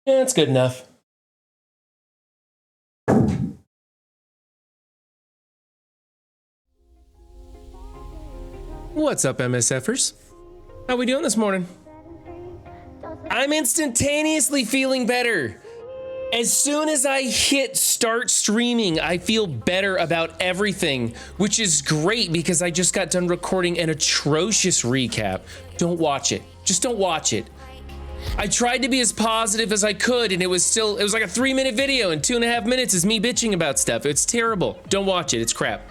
Yeah, that's good enough. What's up, MSFers? How we doing this morning? I'm instantaneously feeling better. As soon as I hit start streaming, I feel better about everything, which is great because I just got done recording an atrocious recap. Don't watch it. Just don't watch it. I tried to be as positive as I could, and it was like a 3-minute video, and 2.5 minutes is me bitching about stuff. It's terrible. Don't watch it. It's crap.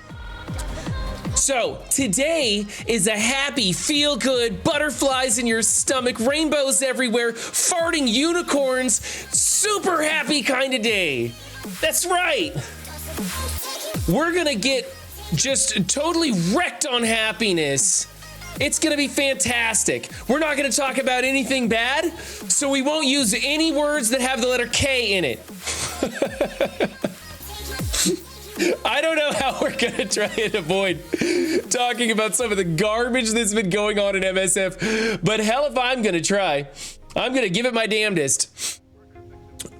So today is a happy, feel-good, butterflies in your stomach, rainbows everywhere, farting unicorns, super happy kind of day. That's right. We're gonna get just totally wrecked on happiness. It's gonna be fantastic. We're not gonna talk about anything bad, so we won't use any words that have the letter K in it. I don't know how we're gonna try and avoid talking about some of the garbage that's been going on in MSF, but hell if I'm gonna try. I'm gonna give it my damnedest.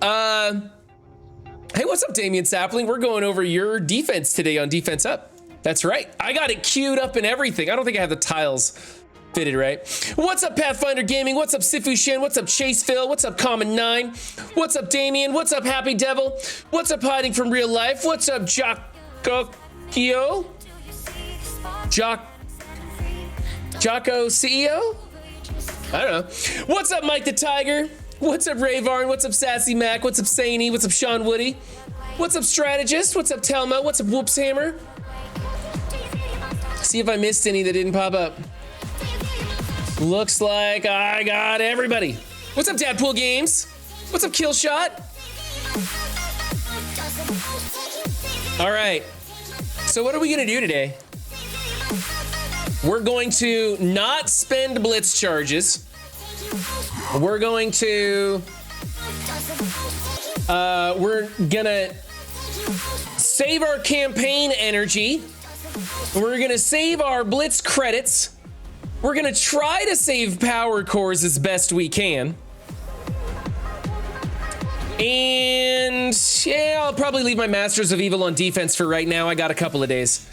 Hey, what's up, Damian Sapling? We're going over your defense today on Defense Up. That's right. I got it queued up and everything. I don't think I have the tiles fitted right. What's up, Pathfinder Gaming? What's up, Sifu Shen? What's up, Chase Phil? What's up, Common 9? What's up, Damien? What's up, Happy Devil? What's up, Hiding from Real Life? What's up, Jocko? Jocko CEO? I don't know. What's up, Mike the Tiger? What's up, Rayvarn? What's up, Sassy Mac? What's up, Saney? What's up, Sean Woody? What's up, Strategist? What's up, Telma? What's up, Whoops Hammer? See if I missed any that didn't pop up. Looks like I got everybody. What's up, Dadpool Games? What's up, Killshot? All right. So what are we gonna do today? We're going to not spend blitz charges. We're going to, we're gonna save our campaign energy. We're gonna save our blitz credits. We're gonna try to save power cores as best we can. And yeah, I'll probably leave my Masters of Evil on defense for right now. I got a couple of days.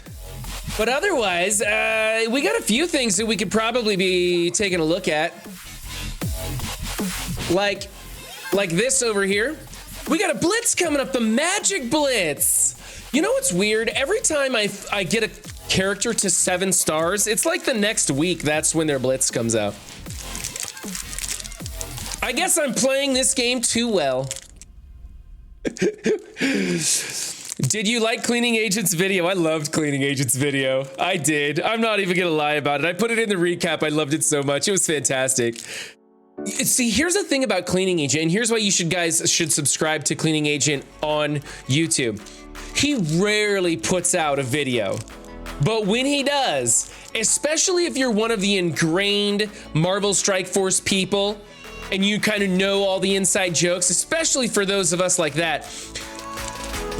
But otherwise, we got a few things that we could probably be taking a look at. Like this over here. We got a blitz coming up, the Magic Blitz. You know what's weird? Every time I get a character to 7 stars, it's like the next week, that's when their blitz comes out. I guess I'm playing this game too well. Did you like Cleaning Agent's video? I loved Cleaning Agent's video. I did. I'm not even gonna lie about it. I put it in the recap. I loved it so much. It was fantastic. See, here's the thing about Cleaning Agent, and here's why you guys should subscribe to Cleaning Agent on YouTube. He rarely puts out a video, but when he does, especially if you're one of the ingrained Marvel Strike Force people and you kind of know all the inside jokes, especially for those of us like that,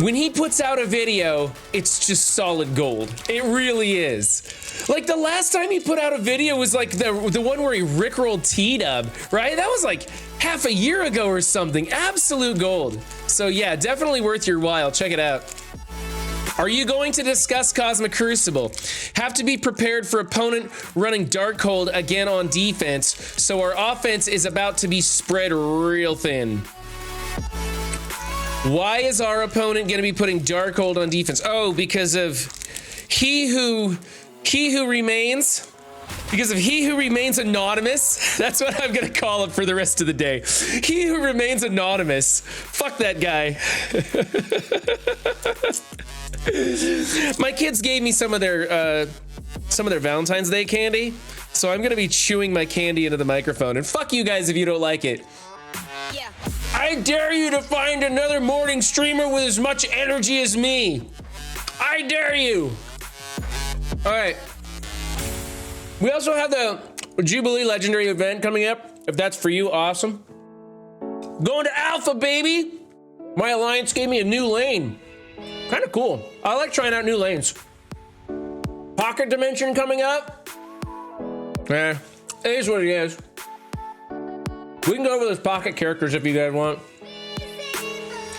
when he puts out a video, it's just solid gold. It really is. Like the last time he put out a video was like the one where he rickrolled T-Dub, right? That was like half a year ago or something. Absolute gold. So yeah, definitely worth your while. Check it out. Are you going to discuss Cosmic Crucible? Have to be prepared for opponent running Darkhold again on defense, so our offense is about to be spread real thin. Why is our opponent going to be putting Darkhold on defense? Oh, because of he who remains. Because of he who remains anonymous. That's what I'm going to call it for the rest of the day. He who remains anonymous. Fuck that guy. My kids gave me some of their Valentine's Day candy, so I'm going to be chewing my candy into the microphone. And fuck you guys if you don't like it. Yeah. I dare you to find another morning streamer with as much energy as me. I dare you. All right. We also have the Jubilee Legendary event coming up. If that's for you, awesome. Going to Alpha, baby. My alliance gave me a new lane. Kind of cool. I like trying out new lanes. Pocket dimension coming up. Eh, it is what it is. We can go over those pocket characters if you guys want.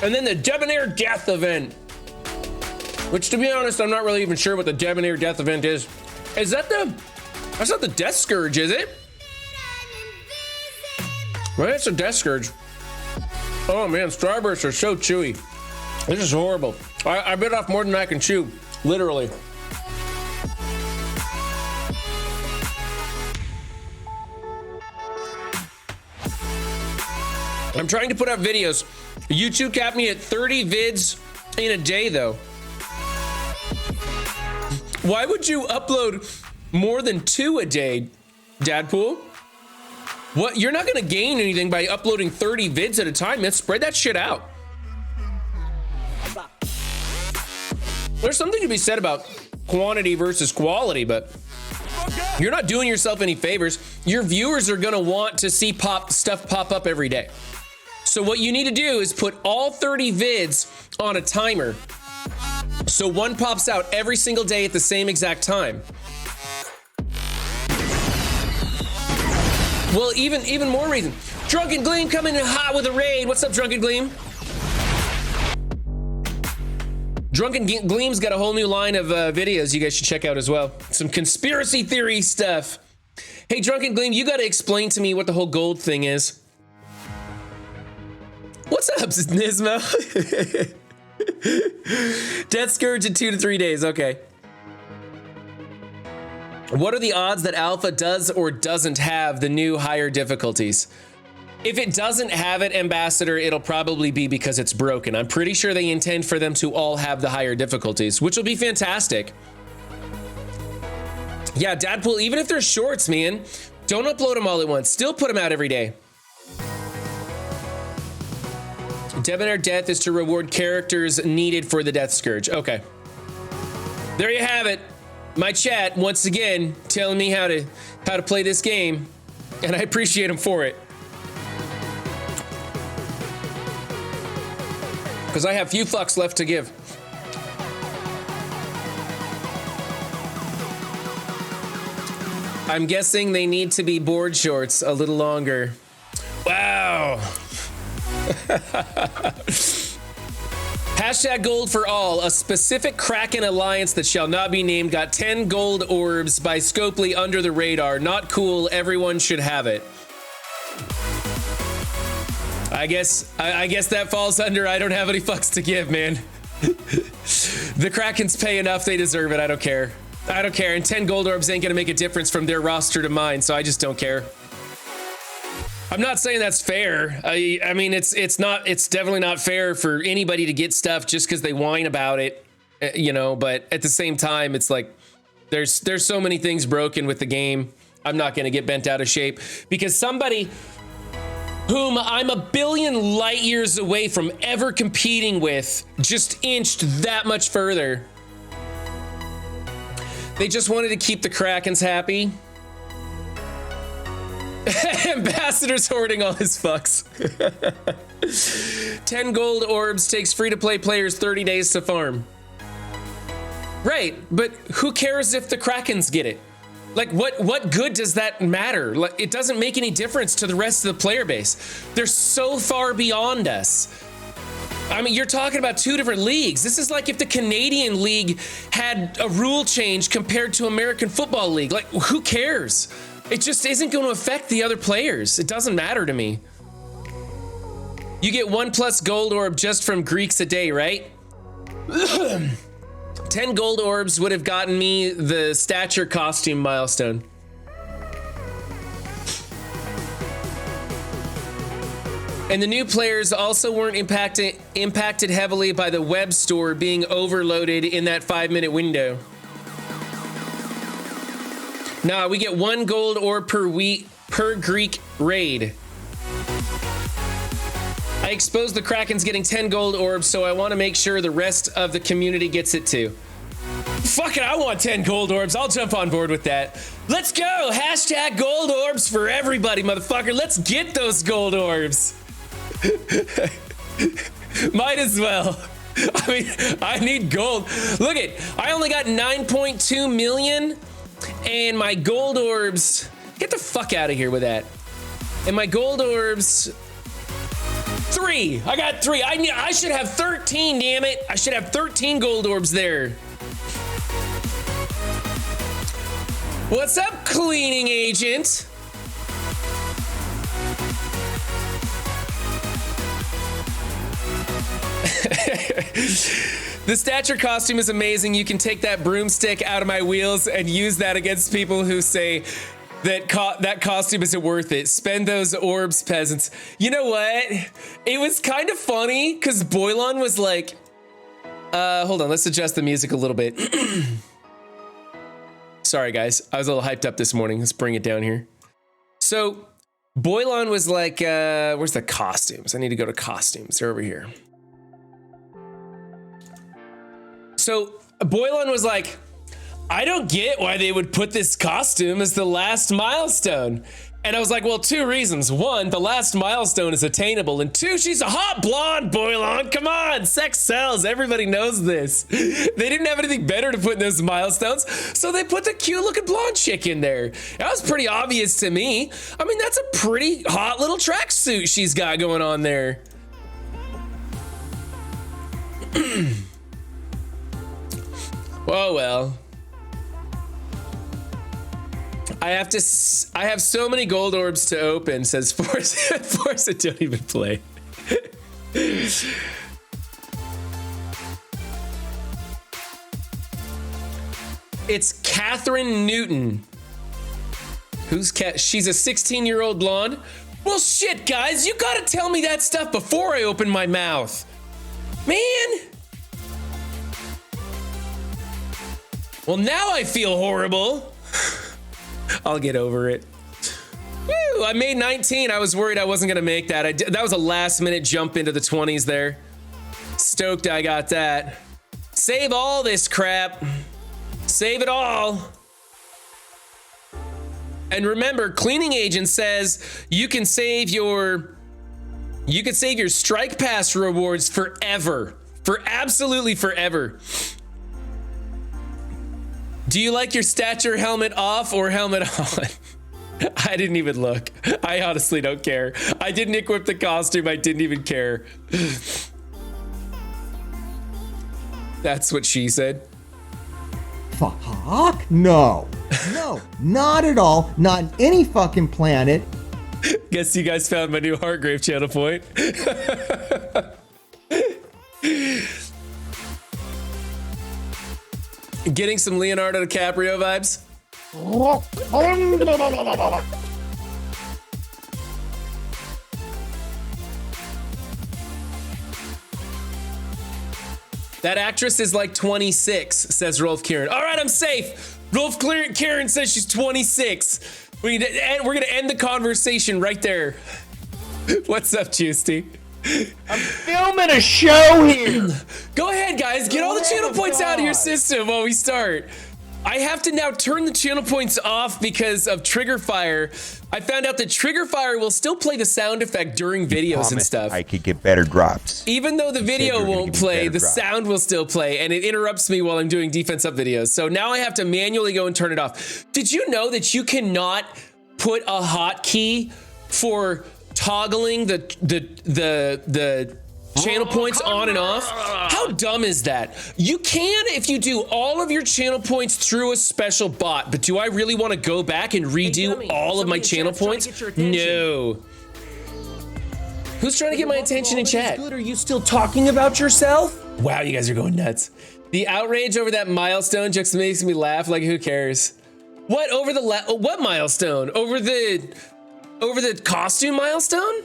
And then the Debonair Death event. Which, to be honest, I'm not really even sure what the Debonair Death event is. Is that that's not the Death Scourge, is it? Well, it's a Death Scourge. Oh man, Starbursts are so chewy. This is horrible. I bit off more than I can chew, literally. I'm trying to put up videos. YouTube capped me at 30 vids in a day, though. Why would you upload more than 2 a day, Dadpool? What? You're not gonna gain anything by uploading 30 vids at a time. Man, spread that shit out. There's something to be said about quantity versus quality, but you're not doing yourself any favors. Your viewers are gonna want to see stuff pop up every day. So what you need to do is put all 30 vids on a timer. So one pops out every single day at the same exact time. Well, even more reason. Drunken Gleam coming in hot with a raid. What's up, Drunken Gleam? Drunken Gleam's got a whole new line of videos you guys should check out as well. Some conspiracy theory stuff. Hey, Drunken Gleam, you got to explain to me what the whole gold thing is. What's up, Nismo? Death Scourge in 2 to 3 days. Okay. What are the odds that Alpha does or doesn't have the new higher difficulties? If it doesn't have it, Ambassador, it'll probably be because it's broken. I'm pretty sure they intend for them to all have the higher difficulties, which will be fantastic. Yeah, Dadpool, even if they're shorts, man, don't upload them all at once. Still put them out every day. Debonair Death is to reward characters needed for the Death Scourge. Okay. There you have it. My chat, once again, telling me how to play this game, and I appreciate them for it. Because I have few fucks left to give. I'm guessing they need to be board shorts a little longer. Wow. Hashtag gold for all. A specific Kraken alliance that shall not be named got 10 gold orbs by Scopely under the radar. Not cool. Everyone should have it. I guess that falls under I don't have any fucks to give, man. The Krakens pay enough. They deserve it. I don't care. I don't care. And 10 gold orbs ain't gonna make a difference from their roster to mine, so I just don't care. I'm not saying that's fair. I mean, it's definitely not fair for anybody to get stuff just because they whine about it, you know, but at the same time, it's like there's so many things broken with the game. I'm not going to get bent out of shape because somebody whom I'm a billion light years away from ever competing with just inched that much further. They just wanted to keep the Krakens happy. Ambassador's hoarding all his fucks. 10 gold orbs takes free-to-play players 30 days to farm. Right, but who cares if the Krakens get it? Like, what good does that matter? Like, it doesn't make any difference to the rest of the player base. They're so far beyond us. I mean, you're talking about 2 different leagues. This is like if the Canadian League had a rule change compared to American Football League. Like, who cares? It just isn't going to affect the other players. It doesn't matter to me. You get 1+ gold orb just from Greeks a day, right? 10 gold orbs would have gotten me the stature costume milestone. And the new players also weren't impacted heavily by the web store being overloaded in that 5-minute window. Nah, we get 1 gold orb per week per Greek raid. I exposed the Krakens getting 10 gold orbs, so I want to make sure the rest of the community gets it too. Fuck it, I want 10 gold orbs. I'll jump on board with that. Let's go! Hashtag gold orbs for everybody, motherfucker. Let's get those gold orbs. Might as well. I mean, I need gold. Look it, I only got 9.2 million and my gold orbs, get the fuck out of here with that. And my gold orbs, 3. I got 3. I should have 13, damn it. I should have 13 gold orbs there. What's up, cleaning agent? The stature costume is amazing. You can take that broomstick out of my wheels and use that against people who say that that costume isn't worth it. Spend those orbs, peasants. You know what? It was kind of funny because Boylon was like, hold on, let's adjust the music a little bit. Sorry, guys. I was a little hyped up this morning. Let's bring it down here. So Boylon was like, where's the costumes? I need to go to costumes. They're over here. So Boylon was like, I don't get why they would put this costume as the last milestone. And I was like, well, 2 reasons. 1, the last milestone is attainable. And 2, she's a hot blonde, Boylon. Come on, sex sells. Everybody knows this. They didn't have anything better to put in those milestones, so they put the cute looking blonde chick in there. That was pretty obvious to me. I mean, that's a pretty hot little tracksuit she's got going on there. Oh, well. I have so many gold orbs to open, says Forza don't even play. It's Catherine Newton. She's a 16-year-old blonde. Well, shit, guys, you gotta tell me that stuff before I open my mouth. Man. Well, now I feel horrible. I'll get over it. Woo, I made 19. I was worried I wasn't gonna make that. That was a last minute jump into the 20s there. Stoked I got that. Save all this crap. Save it all. And remember, cleaning agent says you can save your strike pass rewards forever. For absolutely forever. Do you like your stature helmet off or helmet on? I didn't even look. I honestly don't care. I didn't equip the costume. I didn't even care. That's what she said. Fuck? No. No, not at all. Not on any fucking planet. Guess you guys found my new Heartgrave channel point. Getting some Leonardo DiCaprio vibes. That actress is like 26, says Rolf Kieran. All right, I'm safe. Rolf Kieran says she's 26. We're gonna end the conversation right there. What's up, Juicy? I'm filming a show here. Go ahead, guys. Get all the channel points out of your system while we start. I have to now turn the channel points off because of trigger fire. I found out that trigger fire will still play the sound effect during videos and stuff. I could get better drops. Even though the video won't play, the sound will still play, and it interrupts me while I'm doing defense up videos. So now I have to manually go and turn it off. Did you know that you cannot put a hotkey for toggling the channel points on and off? How dumb is that? You can if you do all of your channel points through a special bot, but do I really want to go back and redo all of my channel points? No. Who's trying to get my attention in chat? Good. Are you still talking about yourself? Wow, you guys are going nuts. The outrage over that milestone just makes me laugh. Like, who cares? What over what milestone? Over the costume milestone?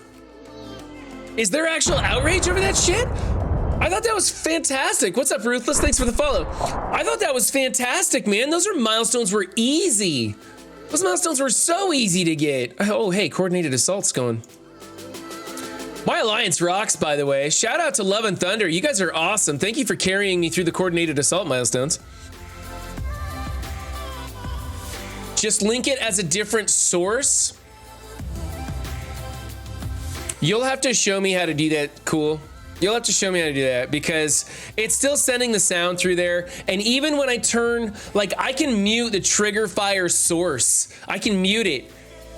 Is there actual outrage over that shit? I thought that was fantastic. What's up, Ruthless? Thanks for the follow. I thought that was fantastic, man. Those milestones were easy. Those milestones were so easy to get. Oh, hey, coordinated assault's going. My alliance rocks, by the way. Shout out to Love and Thunder. You guys are awesome. Thank you for carrying me through the coordinated assault milestones. Just link it as a different source. You'll have to show me how to do that. Cool. You'll have to show me how to do that because it's still sending the sound through there. And even when I turn, like I can mute the trigger fire source. I can mute it.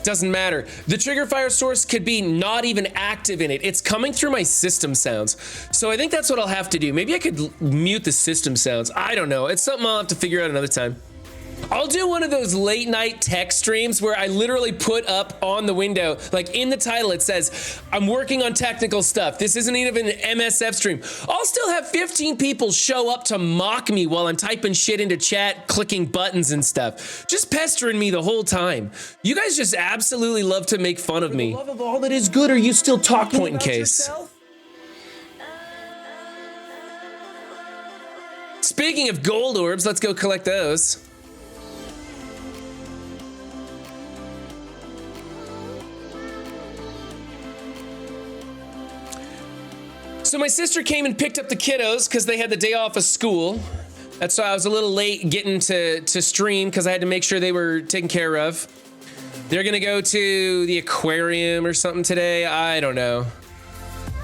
Doesn't matter. The trigger fire source could be not even active in it. It's coming through my system sounds. So I think that's what I'll have to do. Maybe I could mute the system sounds. I don't know. It's something I'll have to figure out another time. I'll do one of those late night tech streams where I literally put up on the window, like in the title, it says, I'm working on technical stuff. This isn't even an MSF stream. I'll still have 15 people show up to mock me while I'm typing shit into chat, clicking buttons and stuff, just pestering me the whole time. You guys just absolutely love to make fun of me. For the love of all that is good, are you still talking point in case? Yourself? Speaking of gold orbs, let's go collect those. So my sister came and picked up the kiddos because they had the day off of school. That's why I was a little late getting to stream because I had to make sure they were taken care of. They're gonna go to the aquarium or something today. I don't know.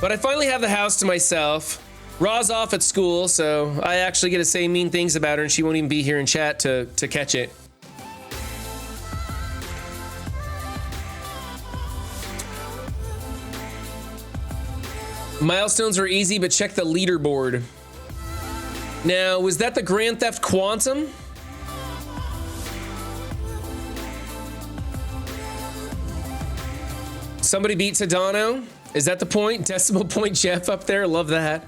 But I finally have the house to myself. Ra's off at school, so I actually get to say mean things about her and she won't even be here in chat to catch it. Milestones are easy, but check the leaderboard. Now, was that the Grand Theft Quantum? Somebody beat Sedano? Is that the point? Decimal point Jeff up there? Love that.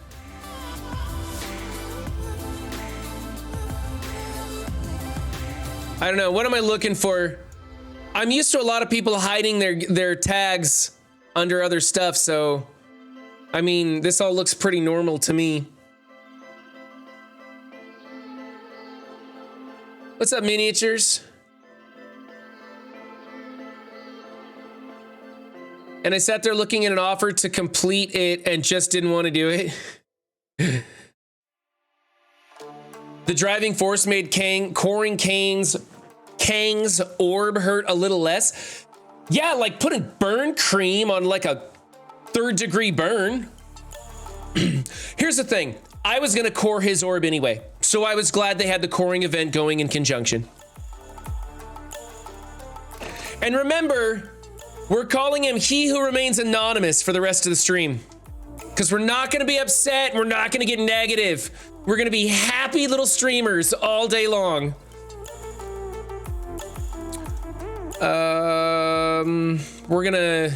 I don't know. What am I looking for? I'm used to a lot of people hiding their tags under other stuff, so... I mean, this all looks pretty normal to me. What's up, miniatures? And I sat there looking at an offer to complete it and just didn't want to do it. The driving force made coring Kang's orb hurt a little less. Yeah, like putting burn cream on like a 3rd degree burn. Here's the thing. I was gonna core his orb anyway, so I was glad they had the coring event going in conjunction. And remember, we're calling him He Who Remains Anonymous for the rest of the stream. Because we're not gonna be upset, we're not gonna get negative. We're gonna be happy little streamers all day long. We're gonna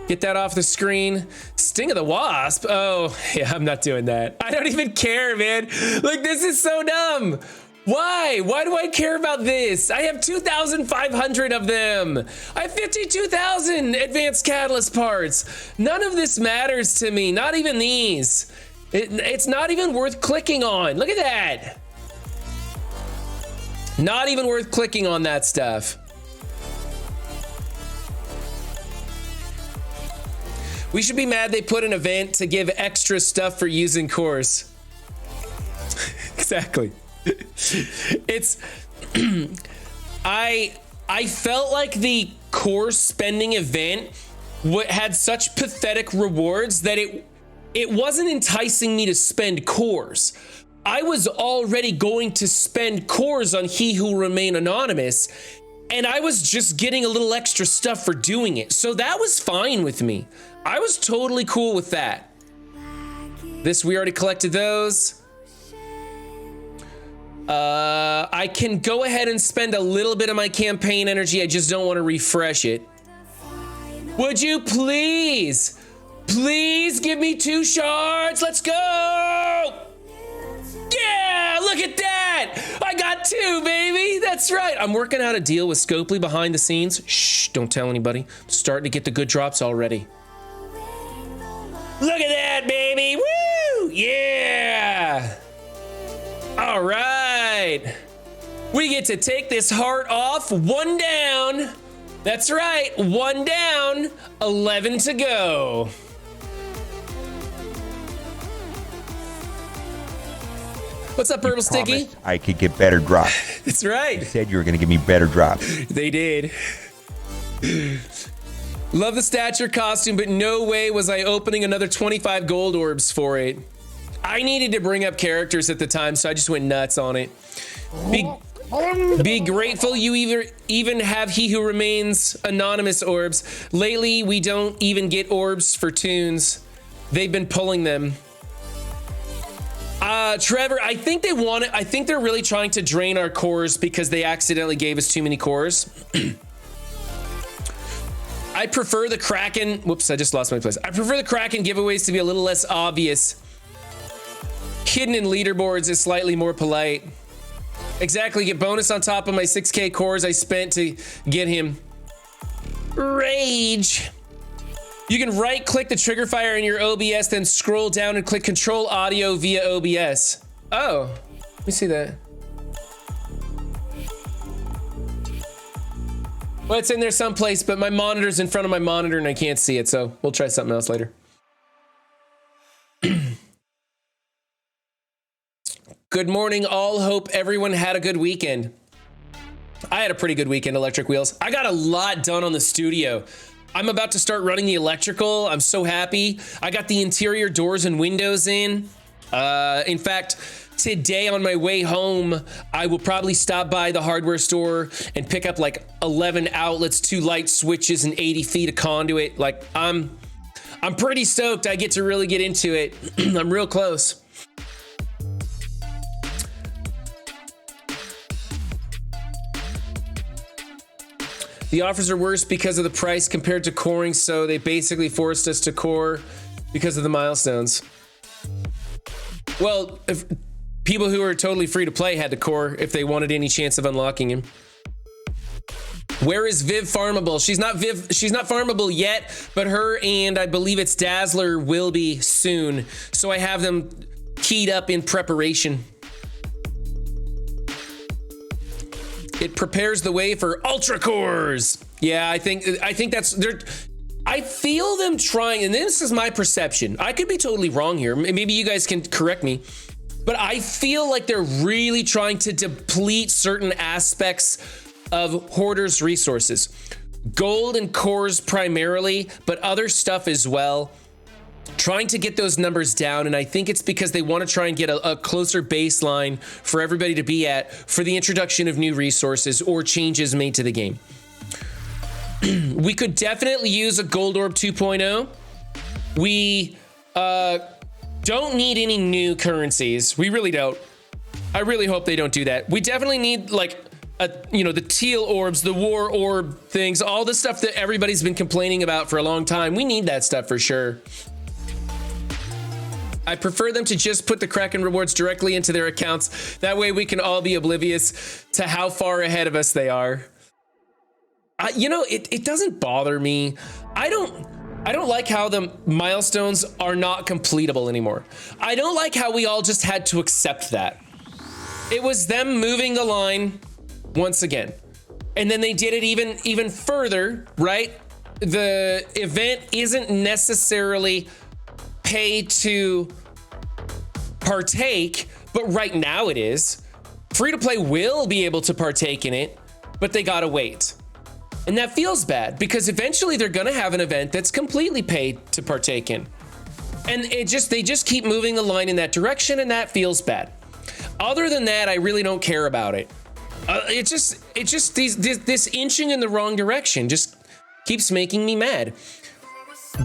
get that off the screen. Sting of the Wasp. Oh, yeah, I'm not doing that. I don't even care, man. Like, this is so dumb. Why? Why do I care about this? I have 2,500 of them. I have 52,000 advanced catalyst parts. None of this matters to me. Not even these. It's not even worth clicking on. Look at that. Not even worth clicking on that stuff. We should be mad they put an event to give extra stuff for using cores. Exactly. It's I felt like the core spending event had such pathetic rewards that it wasn't enticing me to spend cores. I was already going to spend cores on He Who Remain Anonymous, and I was just getting a little extra stuff for doing it. So that was fine with me. I was totally cool with that. This, we already collected those. I can go ahead and spend a little bit of my campaign energy. I just don't want to refresh it. Would you please give me 2 shards? Let's go. Yeah, look at that. I got 2, baby. That's right. I'm working out a deal with Scopely behind the scenes. Shh, don't tell anybody. I'm starting to get the good drops already. Look at that, baby. Woo! Yeah. All right. We get to take this heart off. 1 down. That's right. 1 down. 11 to go. What's up, Purple Sticky? I could get better drops. That's right. You said you were going to give me better drops. They did. Love the stature costume, but no way was I opening another 25 gold orbs for it. I needed to bring up characters at the time, so I just went nuts on it. Be grateful you even have He Who Remains anonymous orbs. Lately, we don't even get orbs for tunes. They've been pulling them. Trevor, I think they want it. I think they're really trying to drain our cores because they accidentally gave us too many cores. I prefer the Kraken. Whoops, I just lost my place. I prefer the Kraken giveaways to be a little less obvious. Hidden in leaderboards is slightly more polite. Exactly, get bonus on top of my 6k cores I spent to get him. Rage. You can right click the trigger fire in your OBS, then scroll down and click control audio via OBS. Oh, let me see that. Well, it's in there someplace, but my monitor's in front of my monitor and I can't see it, so we'll try something else later. Good morning, all. Hope everyone had a good weekend. I had a pretty good weekend, Electric Wheels. I got a lot done on the studio. I'm about to start running the electrical. I'm so happy. I got the interior doors and windows in. In fact, today on my way home, I will probably stop by the hardware store and pick up like 11 outlets, 2 light switches, and 80 feet of conduit. Like I'm pretty stoked. I get to really get into it. I'm real close. The offers are worse because of the price compared to coring, so they basically forced us to core because of the milestones. Well, if people who are totally free to play had to core if they wanted any chance of unlocking him. Where is Viv farmable? She's not farmable yet, but her and I believe it's Dazzler will be soon. So I have them keyed up in preparation. It prepares the way for ultra cores. Yeah, I think that's I feel them trying, and this is my perception. I could be totally wrong here. Maybe you guys can correct me, but I feel like they're really trying to deplete certain aspects of Hoarder's resources. Gold and cores primarily, but other stuff as well. Trying to get those numbers down, and I think it's because they want to try and get a closer baseline for everybody to be at for the introduction of new resources or changes made to the game. We could definitely use a Gold Orb 2.0. We don't need any new currencies. We really don't. I really hope they don't do that. We definitely need like the teal orbs, the war orb things, all the stuff that everybody's been complaining about for a long time. We need that stuff for sure. I prefer them to just put the Kraken rewards directly into their accounts. That way we can all be oblivious to how far ahead of us they are. It doesn't bother me. I don't like how the milestones are not completable anymore. I don't like how we all just had to accept that. It was them moving the line once again. And then they did it even further, right? The event isn't necessarily pay to partake, but right now it is. Free to play will be able to partake in it, but they gotta wait. And that feels bad because eventually they're gonna have an event that's completely paid to partake in. And they just keep moving the line in that direction, and that feels bad. Other than that, I really don't care about it. This inching in the wrong direction just keeps making me mad.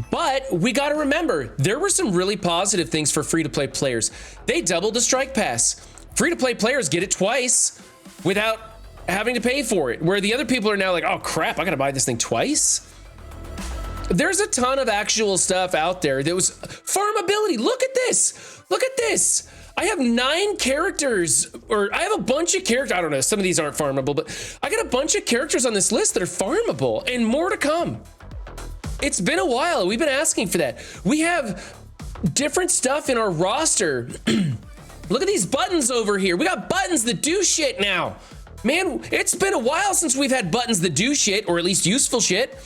But we got to remember, there were some really positive things for free-to-play players. They doubled the strike pass. Free-to-play players get it twice without having to pay for it, where the other people are now like, oh crap, I gotta buy this thing twice. There's a ton of actual stuff out there that was farmability. Look at this. I have 9 characters, or I have a bunch of characters. I don't know, some of these aren't farmable, but I got a bunch of characters on this list that are farmable and more to come. It's been a while. We've been asking for that. We have different stuff in our roster. Look at these buttons over here. We got buttons that do shit now. Man, it's been a while since we've had buttons that do shit, or at least useful shit.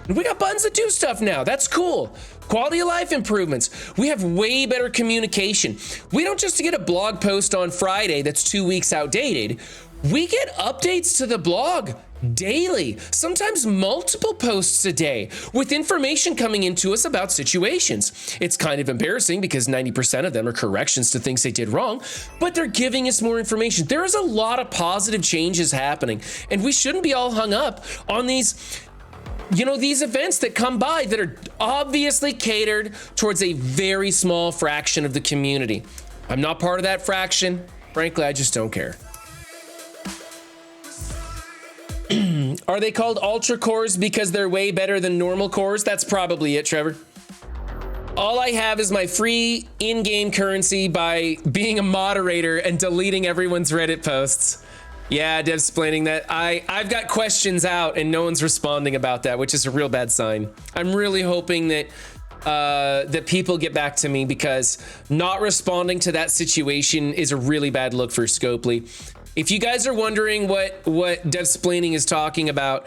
And we got buttons that do stuff now. That's cool. Quality of life improvements. We have way better communication. We don't just get a blog post on Friday that's 2 weeks outdated. We get updates to the blog daily, sometimes multiple posts a day, with information coming into us about situations. It's kind of embarrassing because 90% of them are corrections to things they did wrong, but they're giving us more information. There is a lot of positive changes happening, and we shouldn't be all hung up on these, you know, these events that come by that are obviously catered towards a very small fraction of the community. I'm not part of that fraction. Frankly, I just don't care. Are they called ultra cores because they're way better than normal cores? That's probably it, Trevor. All I have is my free in-game currency by being a moderator and deleting everyone's Reddit posts. Yeah, Dev's explaining that. I've got questions out and no one's responding about that, which is a real bad sign. I'm really hoping that that people get back to me, because not responding to that situation is a really bad look for Scopely. If you guys are wondering what Devsplaining is talking about,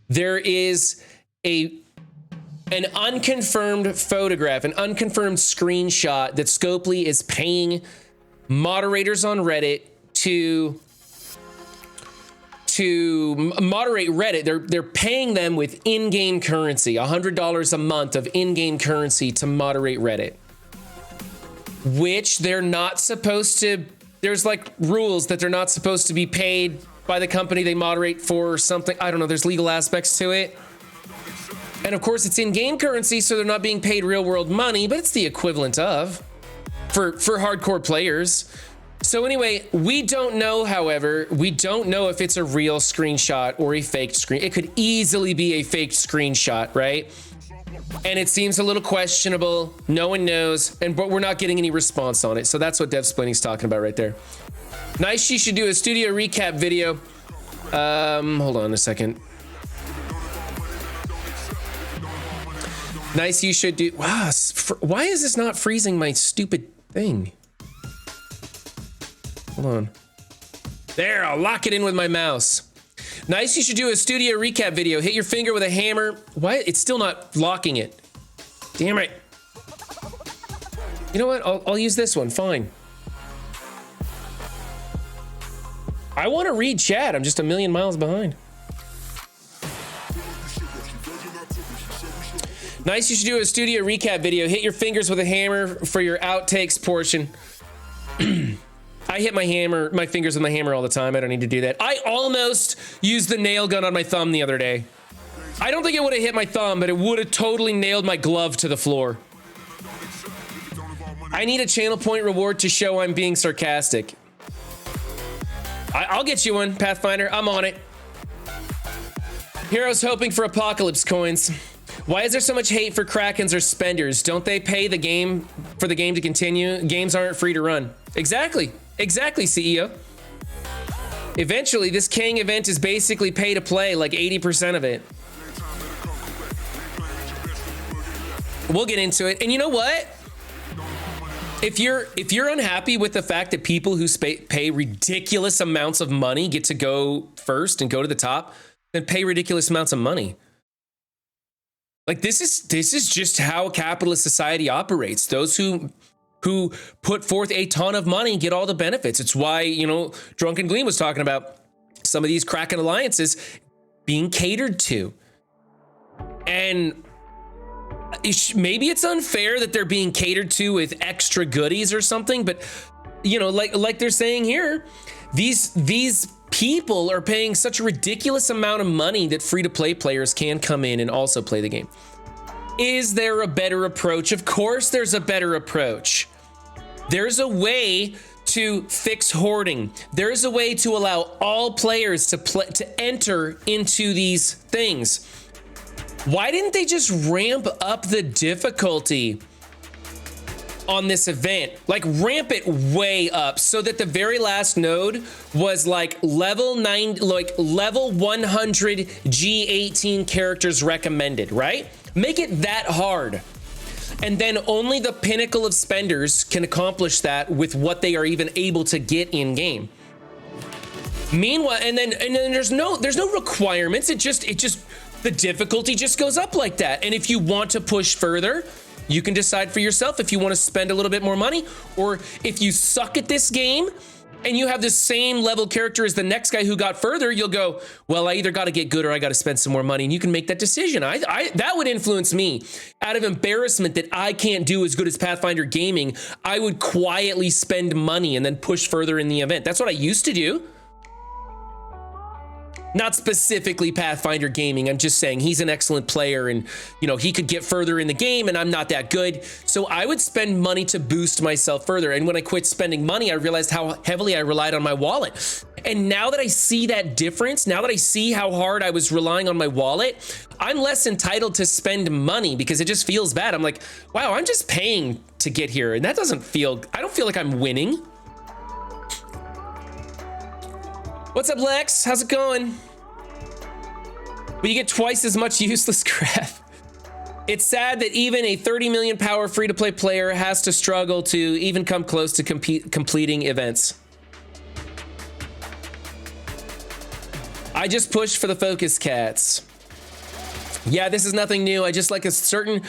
there is an unconfirmed photograph, an unconfirmed screenshot that Scopely is paying moderators on Reddit to moderate Reddit. They're paying them with in-game currency, $100 a month of in-game currency to moderate Reddit, which they're not supposed to. There's like rules that they're not supposed to be paid by the company they moderate for or something. I don't know. There's legal aspects to it. And of course it's in-game currency, so they're not being paid real world money, but it's the equivalent of for hardcore players. So anyway, we don't know, however, we don't know if it's a real screenshot or a faked screen. It could easily be a faked screenshot, right? And it seems a little questionable. No one knows, but we're not getting any response on it. So that's what Devsplaining's talking about right there. Nice, you should do a studio recap video. Hold on a second. Nice, you should do. Wow, why is this not freezing my stupid thing? Hold on. There, I'll lock it in with my mouse. Nice, you should do a studio recap video. Hit your finger with a hammer. Why? It's still not locking it. Damn it. You know what? I'll use this one. Fine. I want to read chat. I'm just a million miles behind. Nice, you should do a studio recap video. Hit your fingers with a hammer for your outtakes portion. I hit my fingers with my hammer all the time. I don't need to do that. I almost used the nail gun on my thumb the other day. I don't think it would have hit my thumb, but it would have totally nailed my glove to the floor. I need a channel point reward to show I'm being sarcastic. I'll get you one, Pathfinder. I'm on it. Heroes hoping for apocalypse coins. Why is there so much hate for Krakens or spenders? Don't they pay the game for the game to continue? Games aren't free to run. Exactly, CEO. Eventually, this King event is basically pay to play, like 80% of it. We'll get into it. And you know what? If you're unhappy with the fact that people who pay ridiculous amounts of money get to go first and go to the top, then pay ridiculous amounts of money. Like this is just how a capitalist society operates. Those who put forth a ton of money get all the benefits. It's why, you know, Drunken Gleam was talking about some of these Kraken alliances being catered to. And maybe it's unfair that they're being catered to with extra goodies or something, but you know, like they're saying here, these people are paying such a ridiculous amount of money that free-to-play players can come in and also play the game. Is there a better approach? Of course there's a better approach. There's a way to fix hoarding. There's a way to allow all players to enter into these things. Why didn't they just ramp up the difficulty on this event? Like ramp it way up so that the very last node was like level 100 G18 characters recommended, right? Make it that hard. And then only the pinnacle of spenders can accomplish that with what they are even able to get in game. Meanwhile, and then there's no requirements. It just the difficulty just goes up like that. And if you want to push further, you can decide for yourself if you want to spend a little bit more money, or if you suck at this game and you have the same level character as the next guy who got further, you'll go, well, I either got to get good or I got to spend some more money, and you can make that decision. That would influence me. Out of embarrassment that I can't do as good as Pathfinder Gaming, I would quietly spend money and then push further in the event. That's what I used to do. Not specifically Pathfinder Gaming. I'm just saying he's an excellent player, and he could get further in the game, and I'm not that good. So I would spend money to boost myself further. And when I quit spending money, I realized how heavily I relied on my wallet. And now that I see that difference, now that I see how hard I was relying on my wallet, I'm less entitled to spend money because it just feels bad. I'm like, wow, I'm just paying to get here. And that doesn't feel, I don't feel like I'm winning. What's up, Lex? How's it going? But you get twice as much useless crap. It's sad that even a 30 million power free-to-play player has to struggle to even come close to completing events. I just pushed for the focus cats. Yeah, this is nothing new. I just like the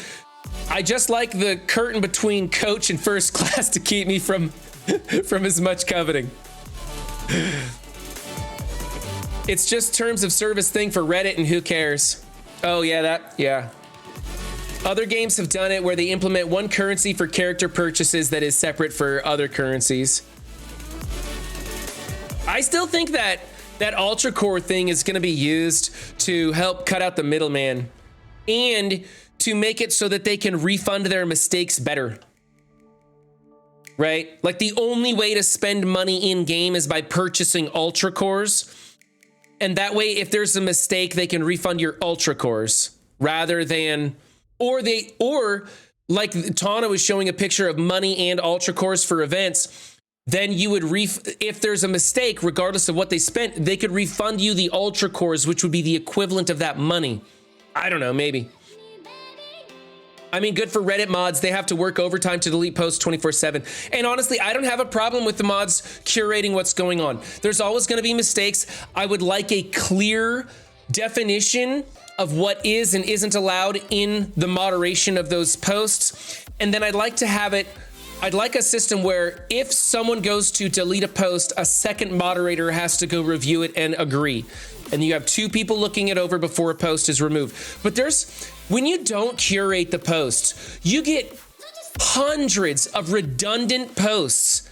curtain between coach and first class to keep me from as much coveting. It's just terms of service thing for Reddit, and who cares? Oh yeah. Other games have done it where they implement one currency for character purchases that is separate for other currencies. I still think that Ultra Core thing is going to be used to help cut out the middleman and to make it so that they can refund their mistakes better. Right? Like the only way to spend money in game is by purchasing Ultra Cores. And that way, if there's a mistake, they can refund your Ultra Cores rather than, or like Tana was showing a picture of money and Ultra Cores for events. Then you would if there's a mistake, regardless of what they spent, they could refund you the Ultra Cores, which would be the equivalent of that money. I don't know, maybe. I mean, good for Reddit mods. They have to work overtime to delete posts 24/7. And honestly, I don't have a problem with the mods curating what's going on. There's always going to be mistakes. I would like a clear definition of what is and isn't allowed in the moderation of those posts. And then I'd like a system where if someone goes to delete a post, a second moderator has to go review it and agree. And you have two people looking it over before a post is removed. But when you don't curate the posts, you get hundreds of redundant posts,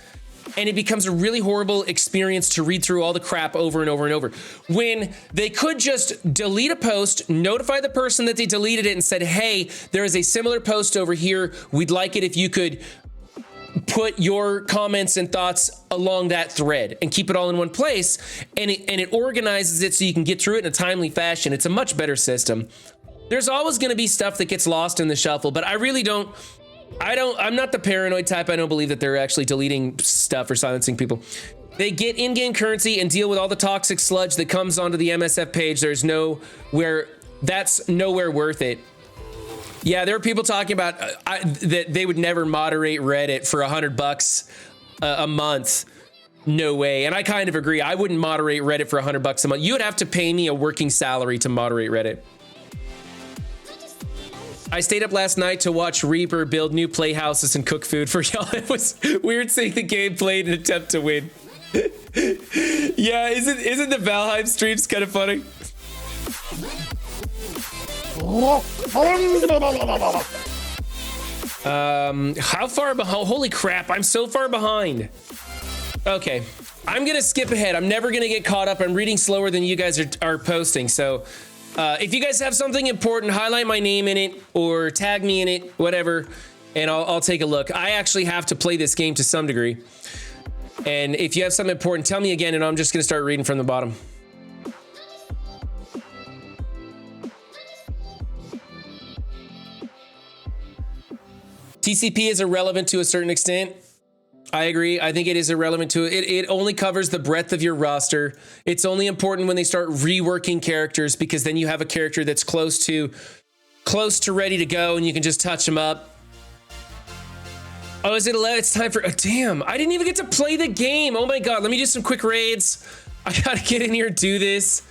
and it becomes a really horrible experience to read through all the crap over and over and over. When they could just delete a post, notify the person that they deleted it and said, hey, there is a similar post over here. We'd like it if you could put your comments and thoughts along that thread and keep it all in one place. And it organizes it so you can get through it in a timely fashion. It's a much better system. There's always going to be stuff that gets lost in the shuffle, but I'm not the paranoid type. I don't believe that they're actually deleting stuff or silencing people. They get in-game currency and deal with all the toxic sludge that comes onto the MSF page. That's nowhere worth it. Yeah, there are people talking about that they would never moderate Reddit for $100 a month. No way. And I kind of agree. I wouldn't moderate Reddit for $100 a month. You would have to pay me a working salary to moderate Reddit. I stayed up last night to watch Reaper build new playhouses and cook food for y'all. It was weird seeing the game played in an attempt to win. Yeah, isn't the Valheim streams kind of funny? How far behind? Holy crap, I'm so far behind. Okay, I'm gonna skip ahead. I'm never gonna get caught up. I'm reading slower than you guys are posting. So if you guys have something important, highlight my name in it or tag me in it, whatever, and I'll take a look. I actually have to play this game to some degree. And if you have something important, tell me again, and I'm just gonna start reading from the bottom. TCP is irrelevant to a certain extent. I agree. I think it is irrelevant to it. It only covers the breadth of your roster. It's only important when they start reworking characters, because then you have a character that's close to ready to go and you can just touch them up. Oh, is it 11? It's time for, oh, damn, I didn't even get to play the game. Oh my God, let me do some quick raids. I gotta get in here and do this.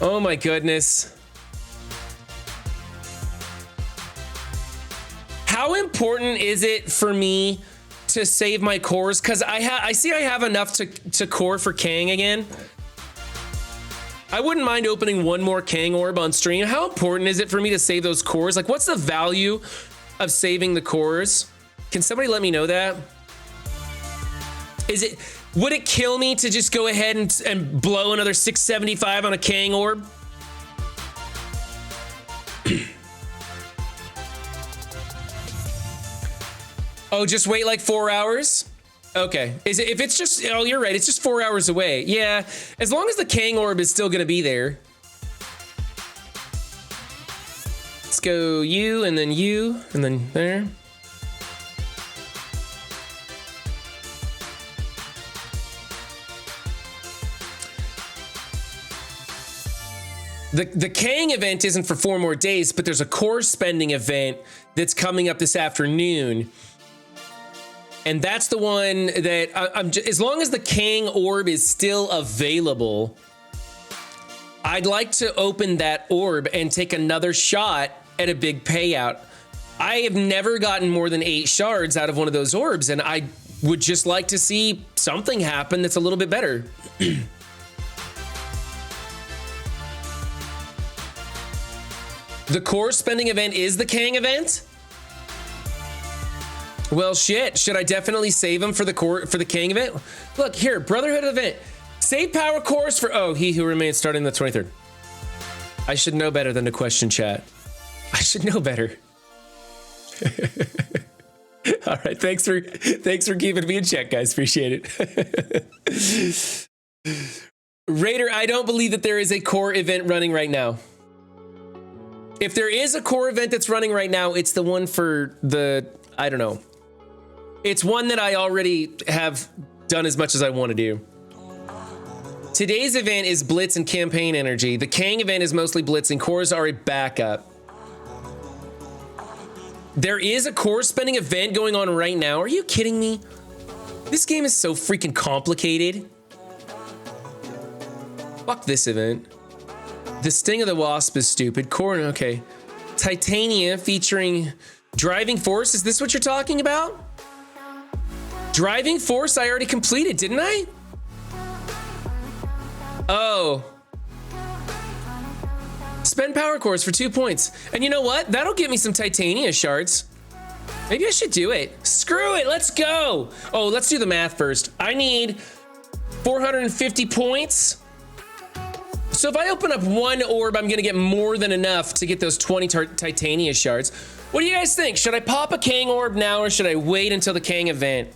Oh my goodness. How important is it for me to save my cores because I see I have enough to core for Kang again. I wouldn't mind opening one more Kang orb on stream. How important is it for me to save those cores? Like, what's the value of saving the cores? Can somebody let me know that? Would it kill me to just go ahead and blow another 675 on a Kang orb? Oh, just wait like 4 hours? Okay. If it's just, oh, you're right. It's just 4 hours away. Yeah. As long as the Kang orb is still going to be there. Let's go you and then there. The Kang event isn't for 4 more days, but there's a core spending event that's coming up this afternoon. And that's the one that as long as the Kang orb is still available, I'd like to open that orb and take another shot at a big payout. I have never gotten more than 8 shards out of one of those orbs, and I would just like to see something happen that's a little bit better. The core spending event is the Kang event? Well, shit. Should I definitely save them for the Kang event? Look here, Brotherhood event. Save power cores for, oh, he who remains starting the 23rd. I should know better than to question chat. I should know better. All right, thanks for keeping me in check, guys. Appreciate it. Raider, I don't believe that there is a core event running right now. If there is a core event that's running right now, it's the one for the, I don't know. It's one that I already have done as much as I want to do. Today's event is Blitz and Campaign Energy. The Kang event is mostly Blitz and cores are a backup. There is a core spending event going on right now. Are you kidding me? This game is so freaking complicated. Fuck this event. The Sting of the Wasp is stupid. Core, okay. Titania featuring Driving Force. Is this what you're talking about? Driving Force I already completed, didn't I? Oh. Spend power cores for 2 points. And you know what? That'll get me some Titania shards. Maybe I should do it. Screw it, let's go. Oh, let's do the math first. I need 450 points. So if I open up one orb, I'm gonna get more than enough to get those 20 Titania shards. What do you guys think? Should I pop a Kang orb now or should I wait until the Kang event?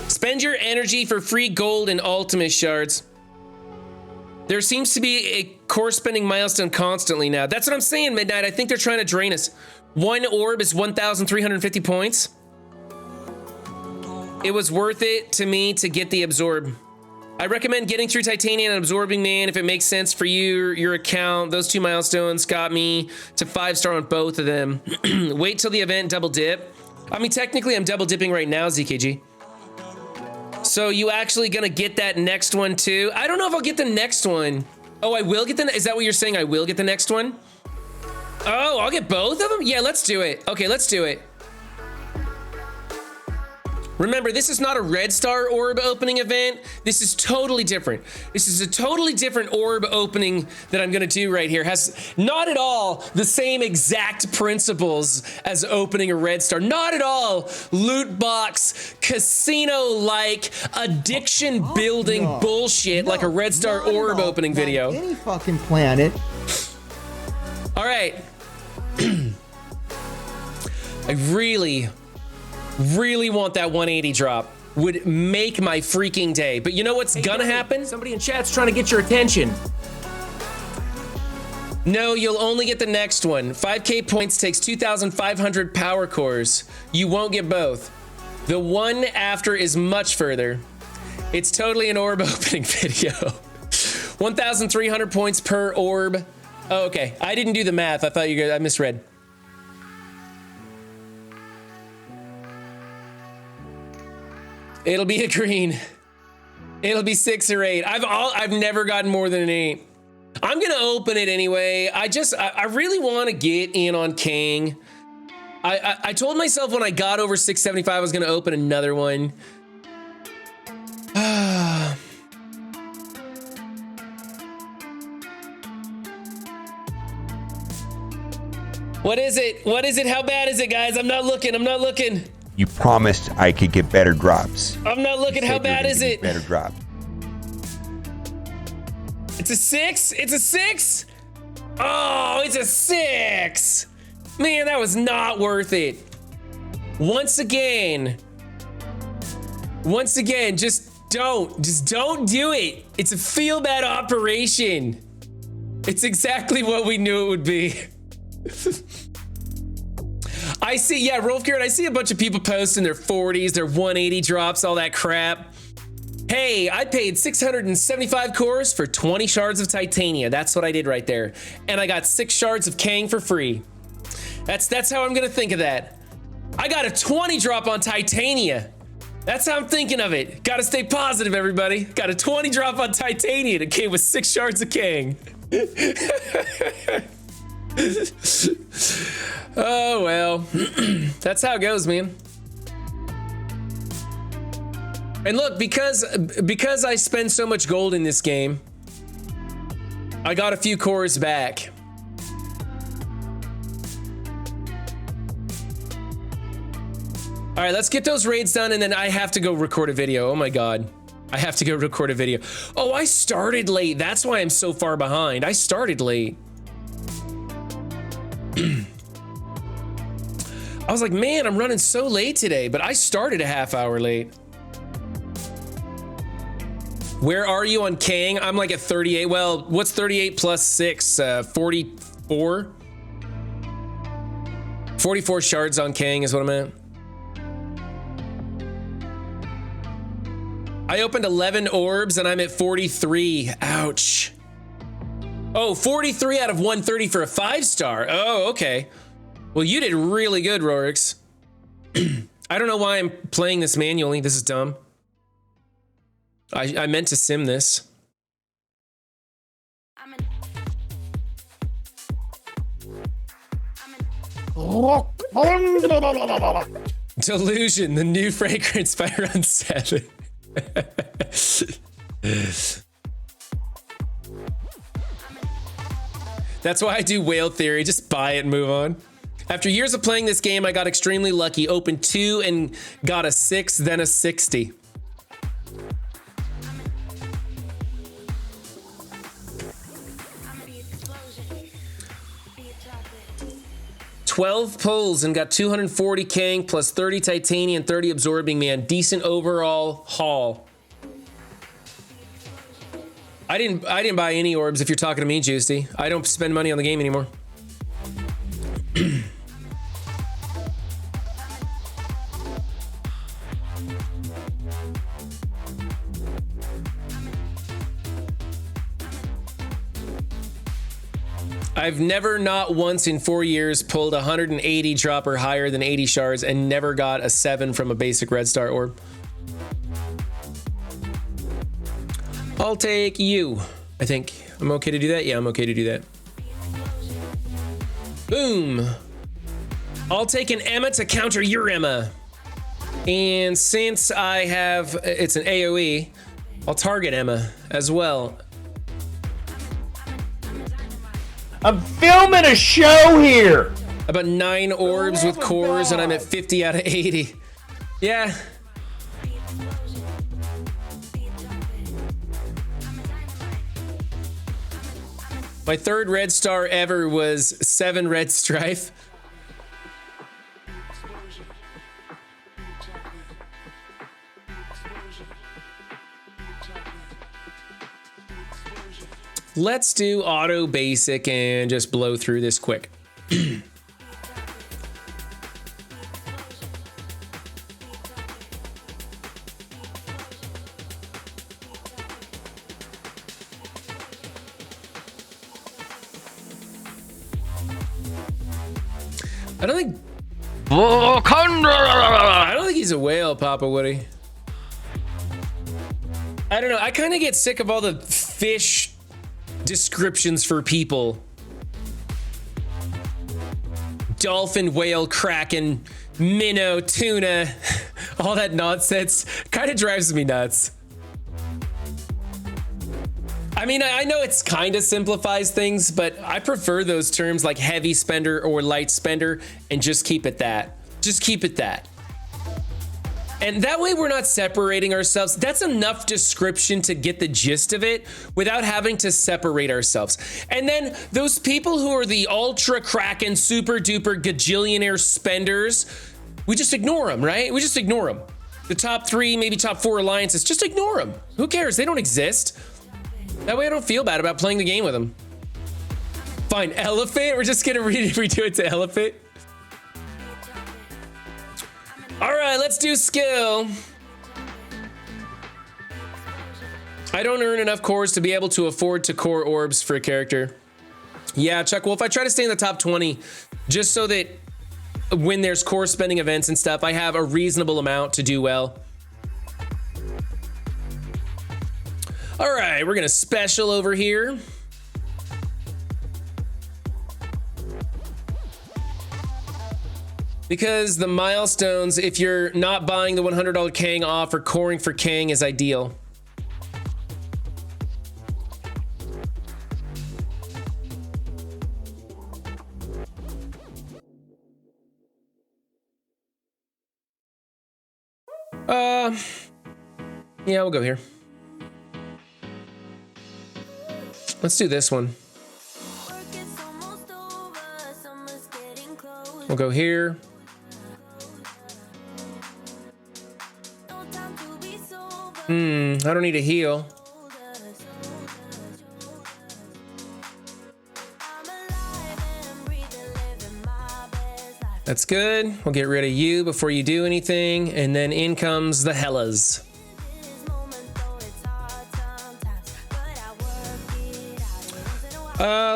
Spend your energy for free gold and ultimate shards. There seems to be a core spending milestone constantly now. That's what I'm saying, Midnight. I think they're trying to drain us. One orb is 1,350 points. It was worth it to me to get the absorb. I recommend getting through Titanium and absorbing Man if it makes sense for you, your account. Those 2 milestones got me to 5-star on both of them. Wait till the event, double dip. I mean, technically I'm double dipping right now, ZKG. So you actually gonna get that next one too? I don't know if I'll get the next one. Oh, I will get is that what you're saying? I will get the next one? Oh, I'll get both of them? Yeah, let's do it. Okay, let's do it. Remember, this is not a red star orb opening event. This is totally different. This is a totally different orb opening that I'm gonna do right here. Has not at all the same exact principles as opening a red star. Not at all loot box, casino-like, addiction-building bullshit like a red star orb opening video. Any fucking planet. All right. I really want that 180 drop. Would make my freaking day. But you know what's gonna happen? Somebody in chat's trying to get your attention. No, you'll only get the next one. 5k points takes 2,500 power cores. You won't get both. The one after is much further. It's totally an orb opening video. 1,300 points per orb. Oh, okay. I didn't do the math. I thought you guys, I misread. It'll be a green. It'll be 6 or 8. I've never gotten more than an 8. I'm gonna open it anyway. I really want to get in on Kang. I told myself when I got over 675, I was going to open another one. What is it? What is it? How bad is it, guys? I'm not looking. I'm not looking. You promised I could get better drops. I'm not looking. How bad is it? Better drop. It's a 6? It's a 6? Oh, it's a 6. Man, that was not worth it. Once again, just don't do it. It's a feel bad operation. It's exactly what we knew it would be. I see, yeah, Rolf Garrett, I see a bunch of people posting their 40s, their 180 drops, all that crap. Hey, I paid 675 cores for 20 shards of titania. That's what I did right there. And I got 6 shards of Kang for free. That's how I'm gonna think of that. I got a 20 drop on titania. That's how I'm thinking of it. Gotta stay positive, everybody. Got a 20 drop on titania that came with 6 shards of Kang. Oh, well. That's how it goes, man. And look, because I spend so much gold in this game, I got a few cores back. All right, let's get those raids done, and then I have to go record a video. Oh my God. I have to go record a video. Oh, I started late. That's why I'm so far behind. I started late. I was like, man, I'm running so late today, but I started a half hour late. Where are you on Kang? I'm like at 38. Well, what's 38 plus 6? 44? 44 shards on Kang is what I'm at. I opened 11 orbs and I'm at 43. Ouch. Oh, 43 out of 130 for a 5-star. Oh, okay. Well, you did really good, Rorix. I don't know why I'm playing this manually. This is dumb. I meant to sim this. Delusion, the new fragrance by Run 7. That's why I do whale theory. Just buy it and move on. After years of playing this game, I got extremely lucky. Opened 2 and got a 6, then a 60. $12 pulls and got 240 Kang plus 30 titanium, 30 absorbing, man. Decent overall haul. I didn't buy any orbs if you're talking to me, Juicy. I don't spend money on the game anymore. I've never, not once in 4 years, pulled 180 drop or higher than 80 shards and never got a 7 from a basic red star orb. I'll take you. I think I'm okay to do that. Yeah, I'm okay to do that. Boom. I'll take an Emma to counter your Emma. And since I have, it's an AoE, I'll target Emma as well. I'm filming a show here. About 9 orbs with cores, and I'm at 50 out of 80. Yeah. My 3rd red star ever was 7 red strife. Let's do auto basic and just blow through this quick. I don't think he's a whale, Papa Woody. I don't know. I kind of get sick of all the fish descriptions for people. dolphin, whale, kraken, minnow, tuna, all that nonsense kind of drives me nuts. I mean, I know it's kind of simplifies things, but I prefer those terms like heavy spender or light spender and just keep it that. Just keep it that. And that way we're not separating ourselves. That's enough description to get the gist of it without having to separate ourselves. And then those people who are the ultra kraken, super duper gajillionaire spenders, we just ignore them, right? We just ignore them. The top 3, maybe top 4 alliances, just ignore them. Who cares? They don't exist. That way I don't feel bad about playing the game with them. Fine, elephant. We're just gonna redo it to elephant. All right, let's do skill. I don't earn enough cores to be able to afford to core orbs for a character. Yeah, Chuck Wolf, I try to stay in the top 20 just so that when there's core spending events and stuff, I have a reasonable amount to do well. All right, we're gonna special over here. Because the milestones, if you're not buying the $100 Kang off or coring for Kang, is ideal. Yeah, we'll go here. Let's do this one. We'll go here. I don't need a heal. That's good. We'll get rid of you before you do anything. And then in comes the Hellas.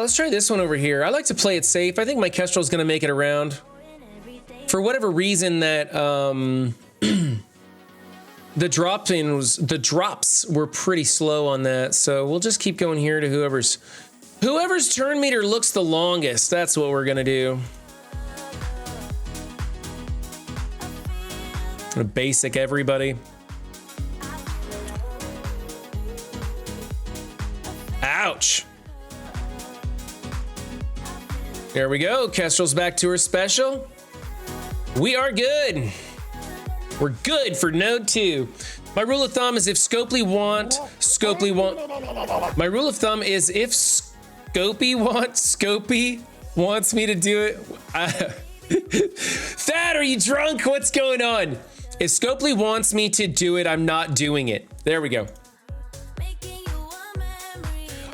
Let's try this one over here. I like to play it safe. I think my Kestrel's gonna make it around. For whatever reason that the drops were pretty slow on that, so we'll just keep going here to whoever's turn meter looks the longest. That's what we're gonna do. Gonna basic everybody. Ouch. There we go. Kestrel's back to her special. We are good. We're good for node 2. My rule of thumb is if Scopely my rule of thumb is if Scopely wants me to do it. Thad, are you drunk? What's going on? If Scopely wants me to do it, I'm not doing it. There we go.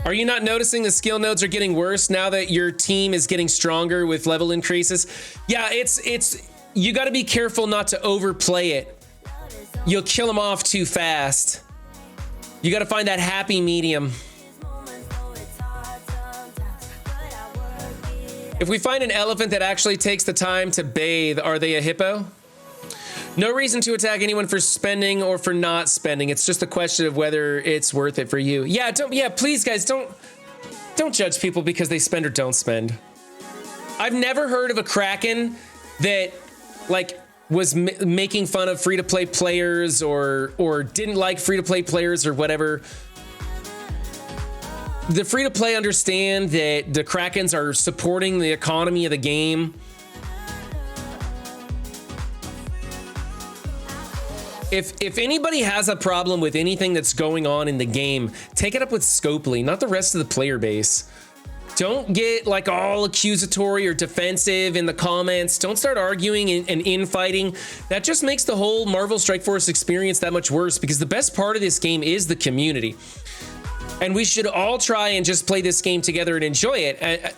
Are you not noticing the skill nodes are getting worse now that your team is getting stronger with level increases? Yeah, it's you got to be careful not to overplay it. You'll kill them off too fast. You got to find that happy medium. If we find an elephant that actually takes the time to bathe, are they a hippo? No reason to attack anyone for spending or for not spending. It's just a question of whether it's worth it for you. Yeah, please guys, don't judge people because they spend or don't spend. I've never heard of a Kraken that like was making fun of free-to-play players or didn't like free-to-play players or whatever. The free-to-play understand that the Krakens are supporting the economy of the game. If anybody has a problem with anything that's going on in the game, take it up with Scopely, not the rest of the player base. Don't get like all accusatory or defensive in the comments. Don't start arguing and infighting. That just makes the whole Marvel Strike Force experience that much worse, because the best part of this game is the community. And we should all try and just play this game together and enjoy it.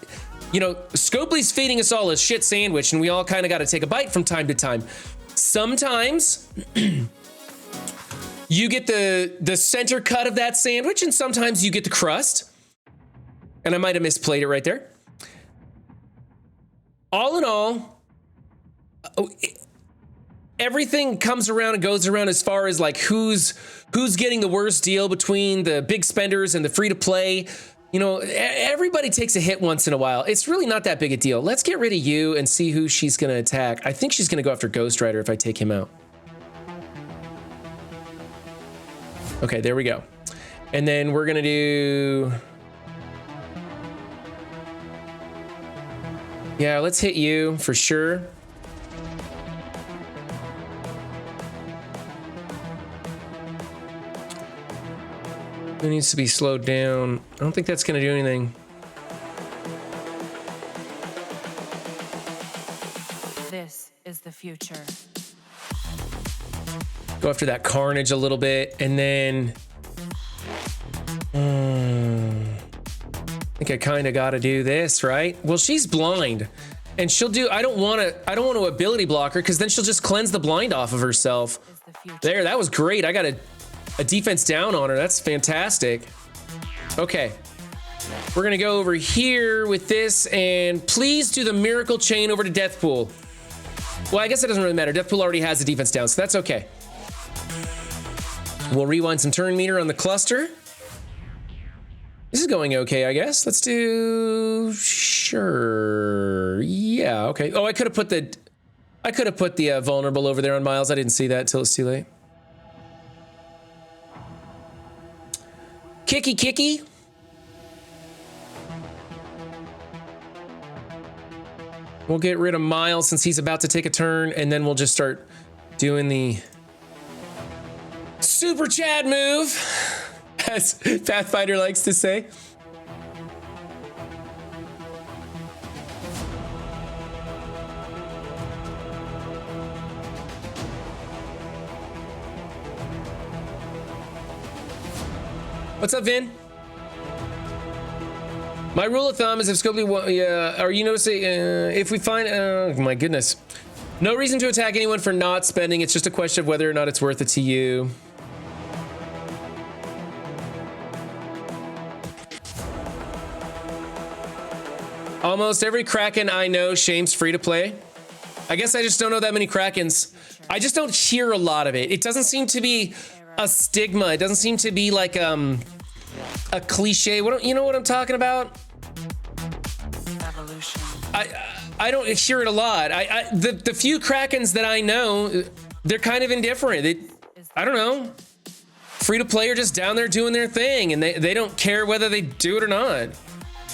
You know, Scopely's feeding us all a shit sandwich, and we all kind of got to take a bite from time to time. Sometimes you get the center cut of that sandwich, and sometimes you get the crust. And I might have misplayed it right there. All in all, everything comes around and goes around as far as like who's getting the worst deal between the big spenders and the free to play. You know, everybody takes a hit once in a while. It's really not that big a deal. Let's get rid of you and see who she's going to attack. I think she's going to go after Ghost Rider if I take him out. Okay, there we go. And then we're going to do... Yeah, let's hit you for sure. It needs to be slowed down. I don't think that's going to do anything. This is the future. Go after that Carnage a little bit, and then I think I kind of got to do this, right? Well, she's blind, and she'll do. I don't want to ability block her because then she'll just cleanse the blind off of herself. There, that was great. I got a defense down on her. That's fantastic. Okay. We're going to go over here with this, and please do the miracle chain over to Deathpool. Well, I guess it doesn't really matter. Deathpool already has the defense down, so that's okay. We'll rewind some turn meter on the cluster. This is going okay, I guess. Let's do... Sure. Yeah, okay. Oh, I could have put the vulnerable over there on Miles. I didn't see that till it's too late. Kicky. We'll get rid of Miles since he's about to take a turn, and then we'll just start doing the Super Chad move, as Pathfinder likes to say. What's up, Vin? My rule of thumb is if Scopely, are you noticing, if we find, oh my goodness. No reason to attack anyone for not spending. It's just a question of whether or not it's worth it to you. Almost every Kraken I know shames free to play. I guess I just don't know that many Krakens. I just don't hear a lot of it. It doesn't seem to be a stigma. It doesn't seem to be like a cliche. You know what I'm talking about? Evolution. I don't hear it a lot. The few Krakens that I know, they're kind of indifferent. I don't know. Free to play are just down there doing their thing, and they don't care whether they do it or not.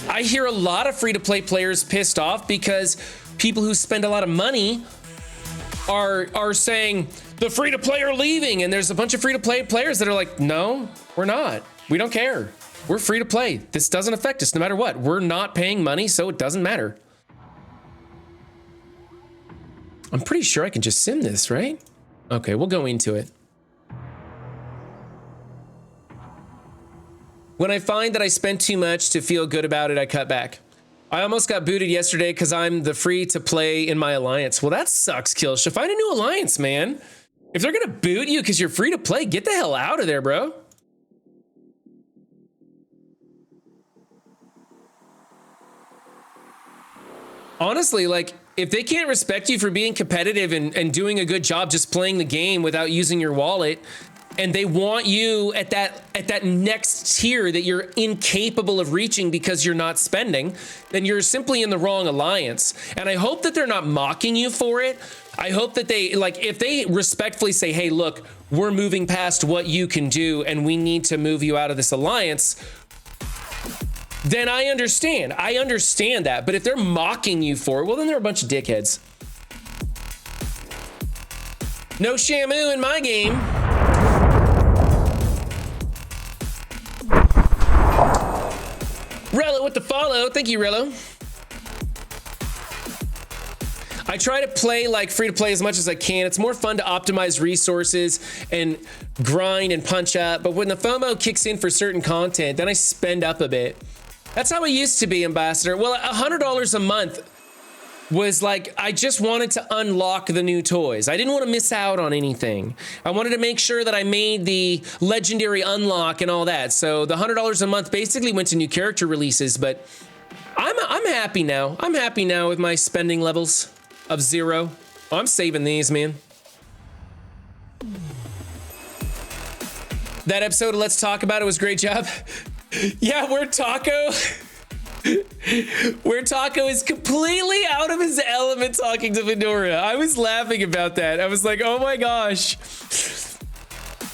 I hear a lot of free to play players pissed off because people who spend a lot of money are saying the free to play are leaving, and there's a bunch of free to play players that are like, no, we're not. We don't care. We're free to play. This doesn't affect us no matter what. We're not paying money, so it doesn't matter. I'm pretty sure I can just sim this, right? Okay, we'll go into it. When I find that I spent too much to feel good about it, I cut back. I almost got booted yesterday because I'm the free to play in my alliance. Well, that sucks, Killsha. Find a new alliance, man. If they're gonna boot you because you're free to play, get the hell out of there, bro. Honestly, like, if they can't respect you for being competitive and doing a good job just playing the game without using your wallet, and they want you at that next tier that you're incapable of reaching because you're not spending, then you're simply in the wrong alliance. And I hope that they're not mocking you for it. I hope that they, like, if they respectfully say, hey, look, we're moving past what you can do and we need to move you out of this alliance, then I understand. I understand that. But if they're mocking you for it, well, then they're a bunch of dickheads. No Shamu in my game. Rello with the follow. Thank you, Rello. I try to play like free to play as much as I can. It's more fun to optimize resources and grind and punch up. But when the FOMO kicks in for certain content, then I spend up a bit. That's how it used to be, Ambassador. Well, $100 a month was like, I just wanted to unlock the new toys. I didn't want to miss out on anything. I wanted to make sure that I made the legendary unlock and all that. So the $100 a month basically went to new character releases, but I'm happy now. I'm happy now with my spending levels of 0. Oh, I'm saving these, man. That episode of Let's Talk About It was a great job. Yeah, where Taco is completely out of his element talking to Venora. I was laughing about that. I was like, oh my gosh.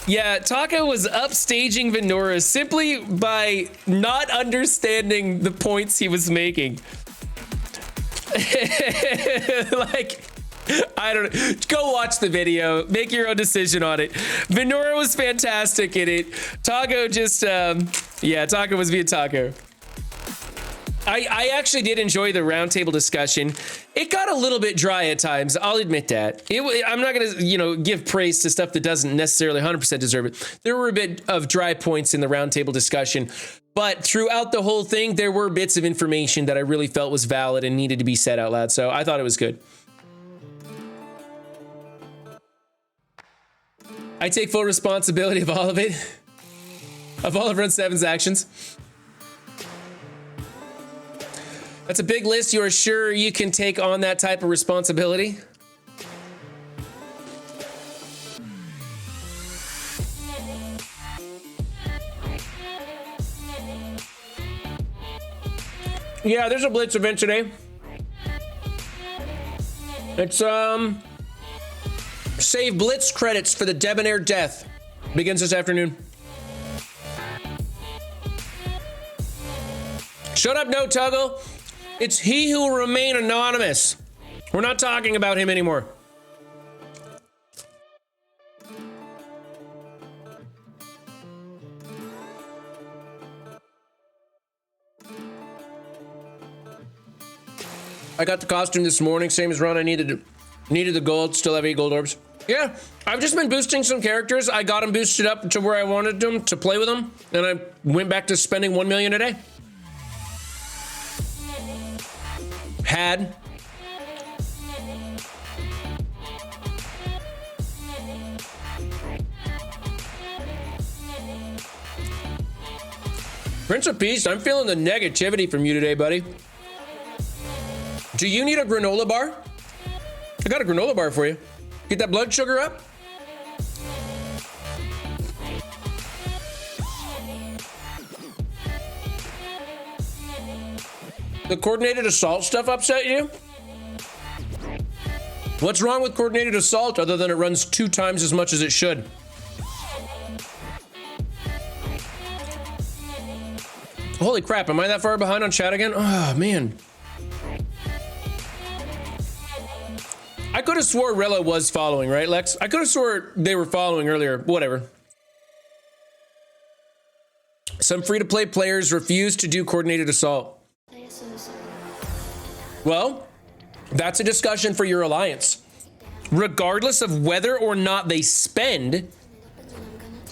Yeah, Taco was upstaging Venora simply by not understanding the points he was making. Like, I don't know. Go watch the video. Make your own decision on it. Venora was fantastic in it. Taco just, yeah, Taco was being Taco. I actually did enjoy the roundtable discussion. It got a little bit dry at times. I'll admit that. I'm not going to, give praise to stuff that doesn't necessarily 100% deserve it. There were a bit of dry points in the roundtable discussion, but throughout the whole thing, there were bits of information that I really felt was valid and needed to be said out loud. So I thought it was good. I take full responsibility of all of it, of all of Run 7's actions. That's a big list. You are sure you can take on that type of responsibility? Yeah, there's a Blitz event today. It's, save Blitz credits for the Debonair death. Begins this afternoon. Shut up, no Tuggle. It's he who will remain anonymous. We're not talking about him anymore. I got the costume this morning, same as Ron. I needed the gold, still have 8 gold orbs. Yeah, I've just been boosting some characters. I got them boosted up to where I wanted them to play with them, and I went back to spending 1 million a day. Had. Prince of Peace, I'm feeling the negativity from you today, buddy. Do you need a granola bar? I got a granola bar for you. Get that blood sugar up. The coordinated assault stuff upset you? What's wrong with coordinated assault other than it runs 2 times as much as it should? Holy crap, am I that far behind on chat again? Oh, man. I could have swore Rella was following, right, Lex? I could have swore they were following earlier. Whatever. Some free-to-play players refuse to do coordinated assault. Well, that's a discussion for your alliance. Regardless of whether or not they spend,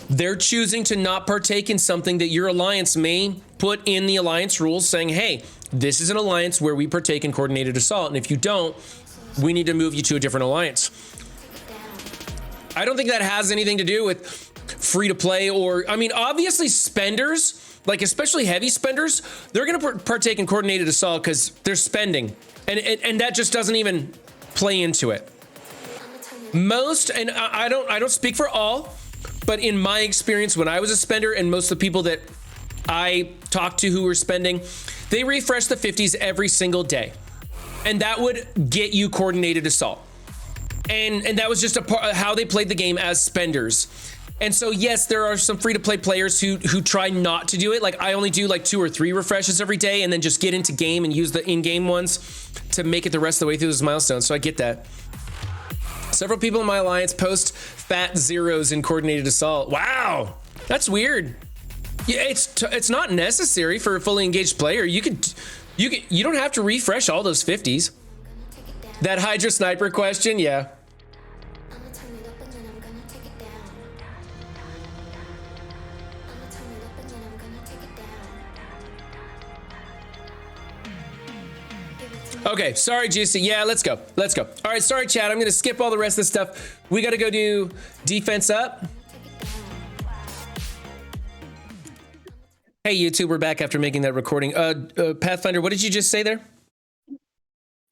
they're choosing to not partake in something that your alliance may put in the alliance rules saying, hey, this is an alliance where we partake in coordinated assault, and if you don't, we need to move you to a different alliance. I don't think that has anything to do with free to play or, I mean, obviously spenders, like especially heavy spenders, they're going to partake in coordinated assault because they're spending, and that just doesn't even play into it. Most, and I don't speak for all, but in my experience when I was a spender and most of the people that I talked to who were spending, they refresh the 50s every single day, and that would get you coordinated assault, and that was just a part of how they played the game as spenders. And so, yes, there are some free-to-play players who try not to do it. Like, I only do like 2 or 3 refreshes every day and then just get into game and use the in-game ones to make it the rest of the way through this milestone. So I get that. Several people in my alliance post fat zeros in coordinated assault. Wow, that's weird. Yeah, it's not necessary for a fully engaged player. You don't have to refresh all those 50s. That Hydra sniper question, yeah. Okay, sorry, Juicy. Yeah, let's go. All right, sorry, chat. I'm gonna skip all the rest of this stuff. We gotta go do defense up. Hey, YouTube, we're back after making that recording. Pathfinder, what did you just say there?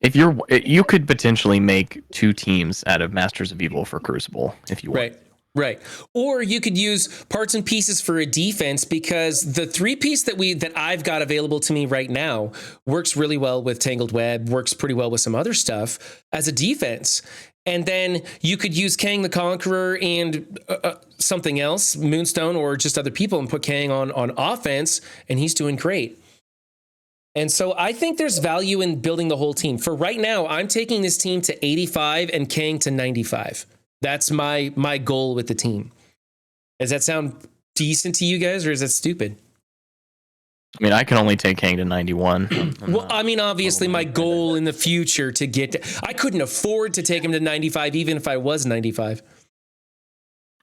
If you could potentially make 2 teams out of Masters of Evil for Crucible if you want. Right. Or you could use parts and pieces for a defense, because the 3-piece that I've got available to me right now works really well with Tangled Web, works pretty well with some other stuff as a defense. And then you could use Kang the Conqueror and something else, Moonstone, or just other people, and put Kang on offense, and he's doing great. And so I think there's value in building the whole team. For right now, I'm taking this team to 85 and Kang to 95. That's my goal with the team. Does that sound decent to you guys, or is that stupid? I mean, I can only take Kang to 91. Well, I mean, obviously, my goal in the future to get I couldn't afford to take him to 95, even if I was 95.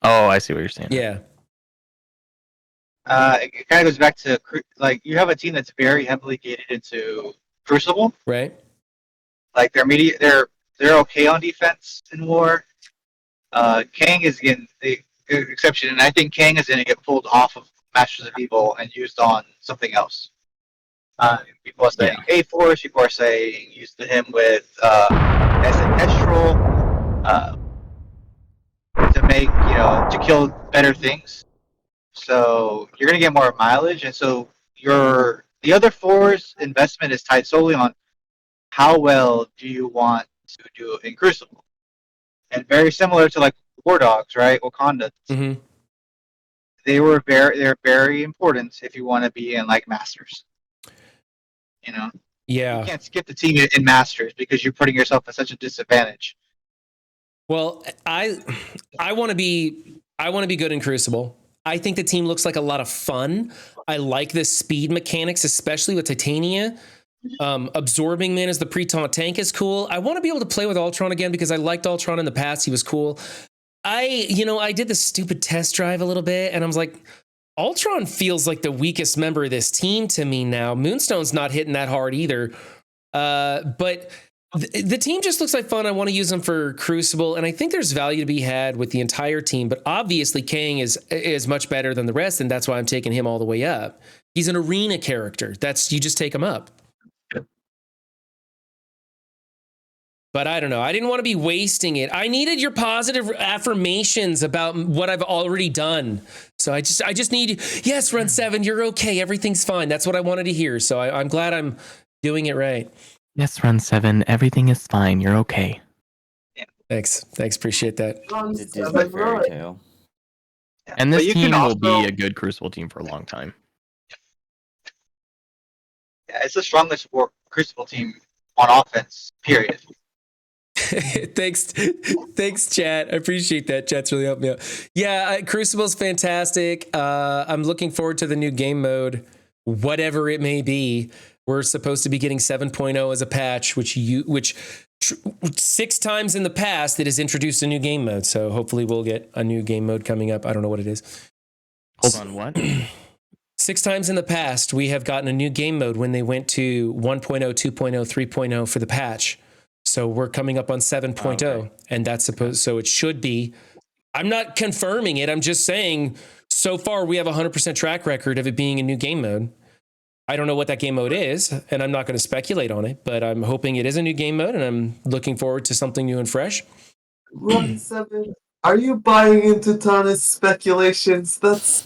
Oh, I see what you're saying. Yeah. It kind of goes back to, like, you have a team that's very heavily gated into Crucible. Right. Like, they're okay on defense in war. Kang is again the exception, and I think Kang is going to get pulled off of Masters of Evil and used on something else. People are saying A-Force, people are saying use him with as an Estrel to make, to kill better things. So you're going to get more mileage, and so the other 4's investment is tied solely on how well do you want to do in Crucible. And very similar to like War Dogs, right? Wakanda. Mm-hmm. They're very important if you want to be in like Masters. Yeah. You can't skip the team in Masters because you're putting yourself at such a disadvantage. Well, I want to be good in Crucible. I think the team looks like a lot of fun. I like the speed mechanics, especially with Titania. Absorbing Man as the pre-taunt tank is cool. I want to be able to play with Ultron again because I liked Ultron in the past. He was cool. I did the stupid test drive a little bit, and I was like, Ultron feels like the weakest member of this team to me now. Moonstone's not hitting that hard either. But the team just looks like fun. I want to use them for Crucible, and I think there's value to be had with the entire team. But obviously, Kang is much better than the rest, and that's why I'm taking him all the way up. He's an arena character. You just take him up. But I don't know. I didn't want to be wasting it. I needed your positive affirmations about what I've already done. So I just need, yes, Run 7, you're okay. Everything's fine. That's what I wanted to hear. So I'm glad I'm doing it right. Yes, Run 7, everything is fine. You're okay. Thanks. Appreciate that. The Disney fairy tale. And this team will be a good Crucible team for a long time. Yeah, it's the strongest Crucible team on offense, period. Thanks, chat. I appreciate that. Chat's really helped me out. Yeah, Crucible's fantastic. I'm looking forward to the new game mode, whatever it may be. We're supposed to be getting 7.0 as a patch, which 6 times in the past it has introduced a new game mode. So hopefully we'll get a new game mode coming up. I don't know what it is. Hold on, what? 6 times in the past we have gotten a new game mode when they went to 1.0, 2.0, 3.0 for the patch. So we're coming up on 7.0, okay. And that's so it should be. I'm not confirming it. I'm just saying so far we have a 100% track record of it being a new game mode. I don't know what that game mode is, and I'm not going to speculate on it, but I'm hoping it is a new game mode, and I'm looking forward to something new and fresh. Run 7, are you buying into Tana's speculations? That's...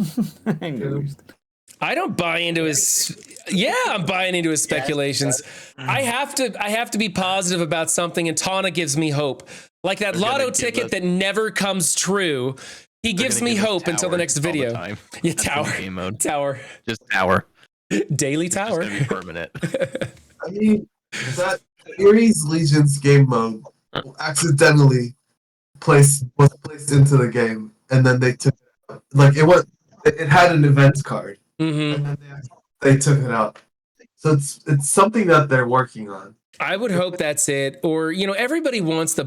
I don't buy into his. Yeah, I'm buying into his speculations. I have to be positive about something, and Tana gives me hope. Like that lotto ticket that never comes true. He gives me hope until the next video. Yeah, tower. Game mode. Tower. Just tower. Daily tower. It's just gonna be permanent. I mean, that Ares Legion's game mode accidentally was placed into the game, and then they took it out. Like it had an events card. Mm-hmm. And then they took it out. So it's something that they're working on. I would hope that's it. Or, everybody wants the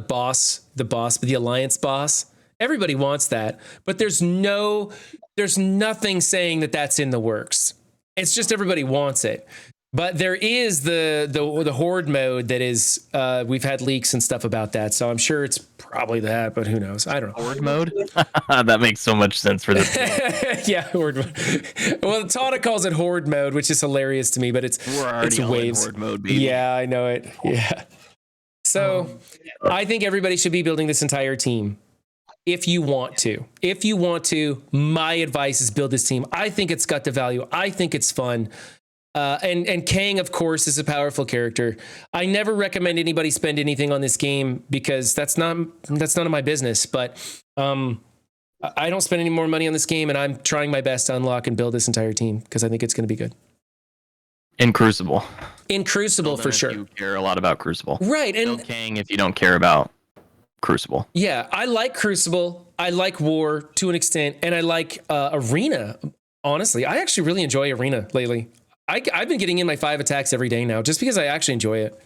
Alliance boss. Everybody wants that. But there's nothing saying that that's in the works. It's just everybody wants it. But there is the horde mode that is, we've had leaks and stuff about that. So I'm sure it's probably that, but who knows? I don't know. Horde mode? That makes so much sense for this game. Yeah, horde mode. Well, Tana calls it horde mode, which is hilarious to me, but it's waves. Horde mode, baby. Yeah, I know it. Yeah. So I think everybody should be building this entire team. if you want to. If you want to, my advice is build this team. I think it's got the value. I think it's fun. And Kang, of course, is a powerful character. I never recommend anybody spend anything on this game because that's none of my business. But I don't spend any more money on this game, and I'm trying my best to unlock and build this entire team because I think it's going to be good. In Crucible. In Crucible, for sure. You care a lot about Crucible. Right. And Build Kang if you don't care about Crucible. Yeah, I like Crucible. I like War to an extent, and I like Arena. Honestly, I actually really enjoy Arena lately. I've been getting in my 5 attacks every day now, just because I actually enjoy it.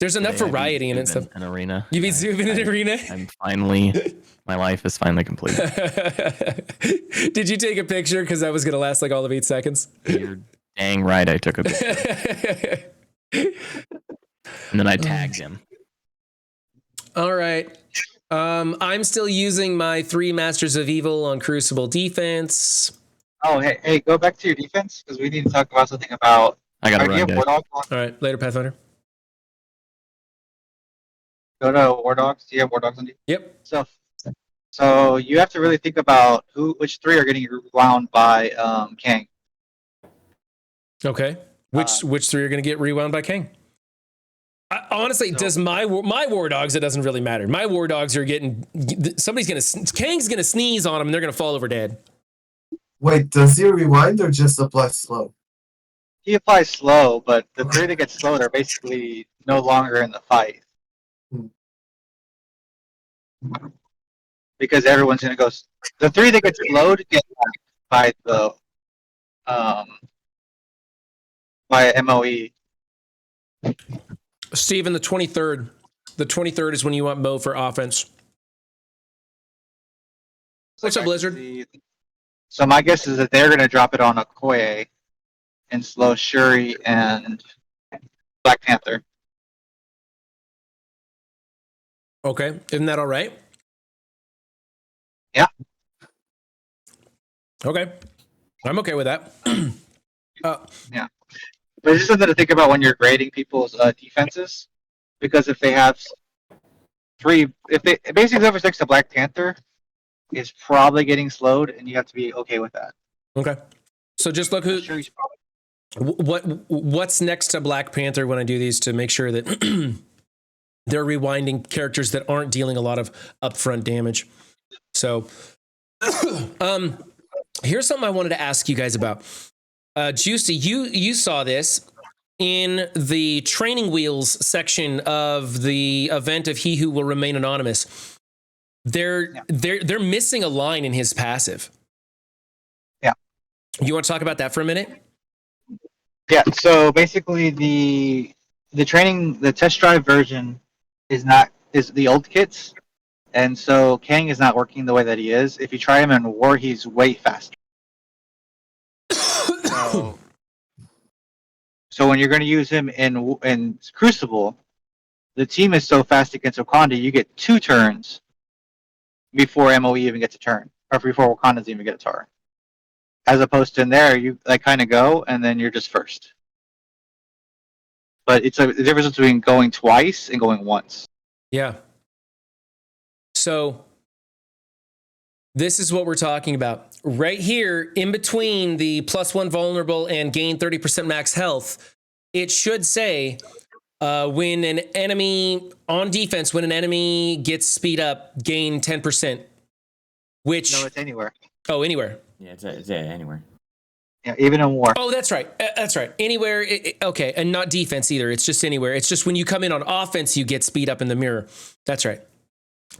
There's enough variety in it and stuff. An Arena. You've been zooming in Arena? My life is finally complete. Did you take a picture? Because that was going to last like all of 8 seconds. You're dang right I took a picture. And then I tagged him. All right. I'm still using my 3 Masters of Evil on Crucible defense. Oh, hey, go back to your defense because we need to talk about something about. I got to run, guys. All right, later, Pathfinder. Go to War Dogs. Do you have War Dogs on you? Yep. So you have to really think about which 3 are getting rewound by Kang. Okay. Which 3 are going to get rewound by Kang? Honestly, does my War Dogs? It doesn't really matter. My War Dogs are getting. Kang's gonna sneeze on them, and they're gonna fall over dead. Wait, does he rewind or just apply slow? He applies slow, but the 3 that get slowed are basically no longer in the fight. Because everyone's gonna go. The 3 that get slowed get by the by MoE. Steven, the 23rd. The 23rd is when you want MoE for offense. What's up, Blizzard? So my guess is that they're going to drop it on Okoye and slow Shuri and Black Panther. Okay. Isn't that all right? Yeah. Okay. I'm okay with that. Yeah. But it's just something to think about when you're grading people's defenses, because if they have 3, basically whoever's next to Black Panther is probably getting slowed, and you have to be okay with that. Okay. So just look what's next to Black Panther when I do these to make sure that they're rewinding characters that aren't dealing a lot of upfront damage. So here's something I wanted to ask you guys about. Juicy, you saw this in the training wheels section of the event of He Who Will Remain Anonymous. They're missing a line in his passive. Yeah. You want to talk about that for a minute? Yeah. So basically, the test drive version is the old kits, and so Kang is not working the way that he is. If you try him in War, he's way faster. So when you're going to use him in Crucible, the team is so fast against Wakanda, you get 2 turns before MoE even gets a turn, or before Wakanda's even get a turn. As opposed to in there, you kind of go, and then you're just first. But it's the difference between going twice and going once. Yeah. So this is what we're talking about. Right here, in between the +1 vulnerable and gain 30% max health, it should say when an enemy on defense, when an enemy gets speed up, gain 10%. Which No, it's anywhere. Oh, anywhere. Yeah, it's anywhere. Yeah, even in War. Oh, that's right. That's right. Anywhere. Okay, and not defense either. It's just anywhere. It's just when you come in on offense, you get speed up in the mirror. That's right.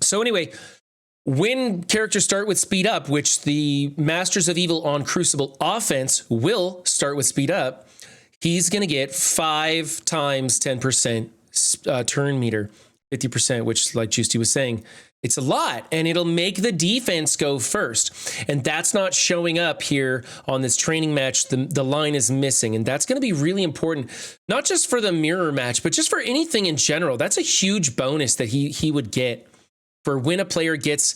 So anyway, when characters start with speed up, which the Masters of Evil on Crucible offense will start with speed up, he's going to get 5 times 10% turn meter, 50%, which, like Juicy was saying, it's a lot, and it'll make the defense go first. And that's not showing up here on this training match. The line is missing, and that's going to be really important, not just for the mirror match, but just for anything in general. That's a huge bonus that he would get for when a player gets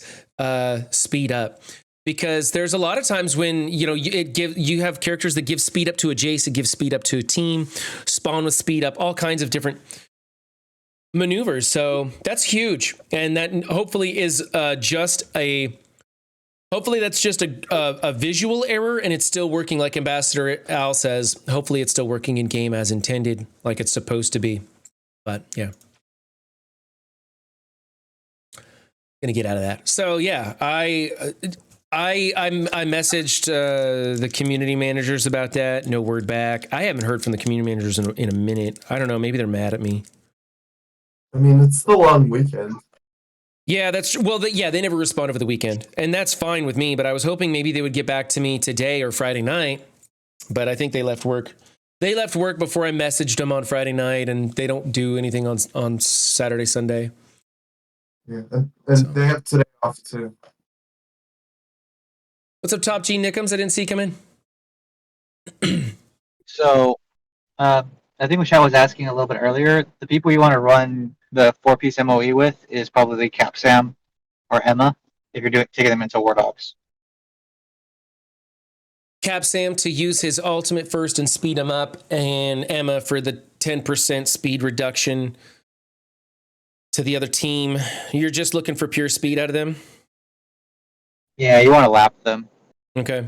speed up. Because there's a lot of times when you have characters that give speed up to a Jace, it gives speed up to a team, Spawn with speed up, all kinds of different maneuvers. So that's huge, and that hopefully is hopefully that's just a visual error, and it's still working like Ambassador Al says. Hopefully it's still working in game as intended, like it's supposed to be. But yeah. Gonna get out of that. So yeah, I messaged the community managers about that. No word back. I haven't heard from the community managers in a minute. I don't know. Maybe they're mad at me. I mean, it's the long weekend. Yeah, they never respond over the weekend, and that's fine with me. But I was hoping maybe they would get back to me today or Friday night. But I think they left work. They left work before I messaged them on Friday night, and they don't do anything on Saturday, Sunday. Yeah, and they have today off too. What's up, Top G Nickums? I didn't see you come in. So, I think Michelle was asking a little bit earlier. The people you want to run the 4-piece MoE with is probably Capsam or Emma if you're taking them into War Dogs. Capsam to use his ultimate first and speed him up, and Emma for the 10% speed reduction to the other team. You're just looking for pure speed out of them? Yeah, you want to lap them. Okay.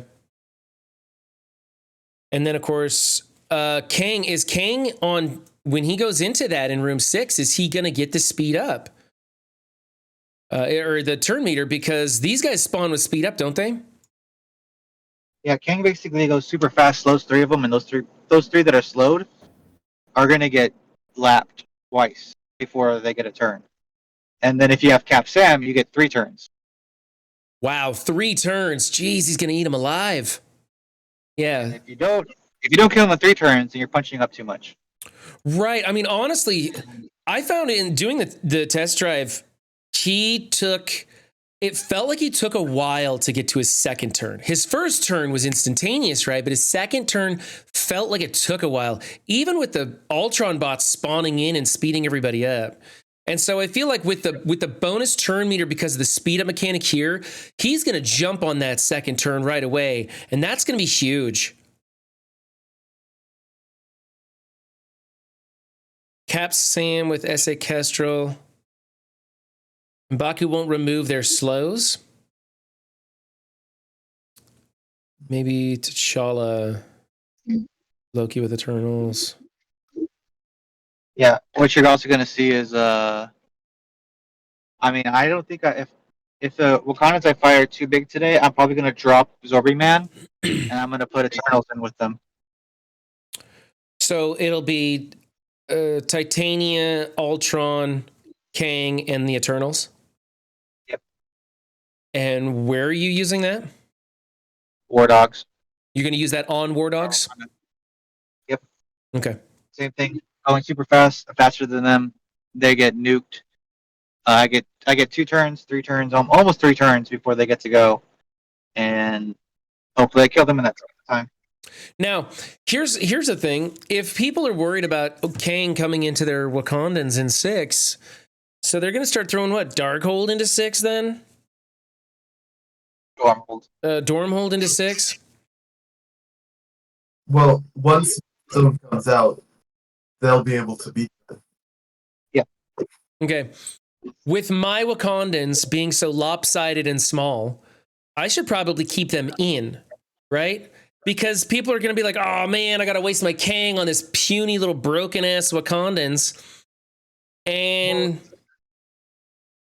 And then, of course, Kang on when he goes into that in room 6, is he going to get the speed up? Or the turn meter, because these guys spawn with speed up, don't they? Yeah, Kang basically goes super fast, slows 3 of them, and those three that are slowed are going to get lapped twice before they get a turn. And then if you have Cap Sam, you get 3 turns. Wow, 3 turns. Jeez, he's going to eat him alive. Yeah. And if you don't kill him in 3 turns, then you're punching up too much. Right. I mean, honestly, I found in doing the test drive, it felt like he took a while to get to his second turn. His first turn was instantaneous, right? But his second turn felt like it took a while, even with the Ultron bots spawning in and speeding everybody up. And so I feel like with the bonus turn meter, because of the speed up mechanic here, he's going to jump on that second turn right away. And that's going to be huge. Cap Sam with SA Kestrel. M'Baku won't remove their slows. Maybe T'Challa, Loki with Eternals. Yeah, what you're also going to see is, I mean, I don't think if the Wakandans I fire too big today, I'm probably going to drop Zorby Man, and I'm going to put Eternals in with them. So it'll be Titania, Ultron, Kang, and the Eternals? Yep. And where are you using that? War Dogs. You're going to use that on War Dogs? Yep. Okay. Same thing. Going super fast, faster than them. They get nuked. I get 2 turns, 3 turns, almost 3 turns before they get to go, and hopefully I kill them in that time. Now, here's the thing. If people are worried about Kang coming into their Wakandans in 6, so they're going to start throwing what? Darkhold into 6 then? Stormhold. Dormhold into 6? Well, once Milestone comes out, they'll be able to beat them. Yeah. Okay. With my Wakandans being so lopsided and small, I should probably keep them in, right? Because people are going to be like, oh man, I got to waste my Kang on this puny little broken ass Wakandans. And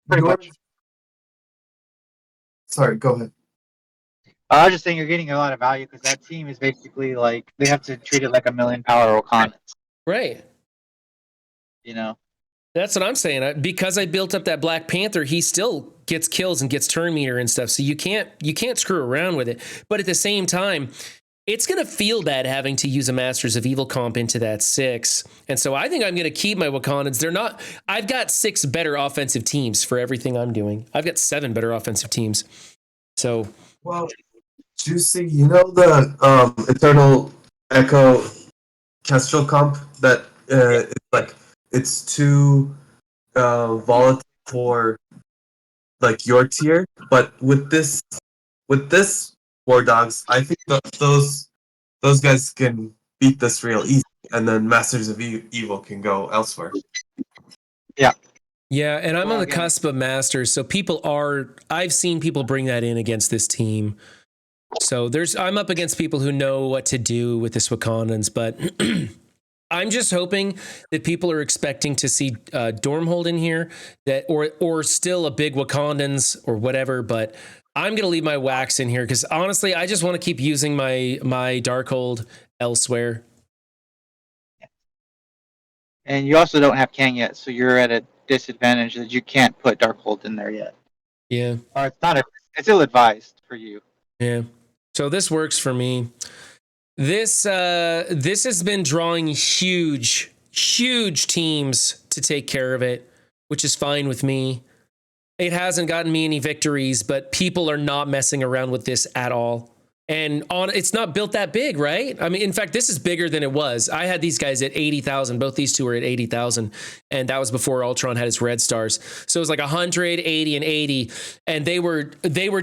Pretty much. Sorry, go ahead. I was just saying you're getting a lot of value because that team is basically like they have to treat it like a million power Wakandans. right. You know. That's what I'm saying. Because I built up that Black Panther, he still gets kills and gets turn meter and stuff. So you can't screw around with it. But at the same time, it's going to feel bad having to use a Masters of Evil comp into that 6. And so I think I'm going to keep my Wakandans. I've got 6 better offensive teams for everything I'm doing. I've got 7 better offensive teams. So, well, Juicy, you know the Eternal Echo Kestrel comp that it's too volatile for like your tier, but with this War Dogs, I think those guys can beat this real easy, and then Masters of Evil can go elsewhere. Yeah, and I'm Well, on the again- cusp of Masters, so I've seen people bring that in against this team. So I'm up against people who know what to do with this Wakandans, but I'm just hoping that people are expecting to see Dormhold in here, or still a big Wakandans or whatever. But I'm gonna leave my wax in here because honestly, I just want to keep using my Darkhold elsewhere. And you also don't have Kang yet, so you're at a disadvantage that you can't put Darkhold in there yet. Yeah, Or it's ill advised for you. yeah. So this works for me. This has been drawing huge teams to take care of it, which is fine with me. It hasn't gotten me any victories, but people are not messing around with this at all. And it's not built that big, right? I mean, in fact, this is bigger than it was. I had these guys at 80,000. Both these two were at 80,000. And that was before Ultron had his red stars. So it was like 100, 80, and 80. And they were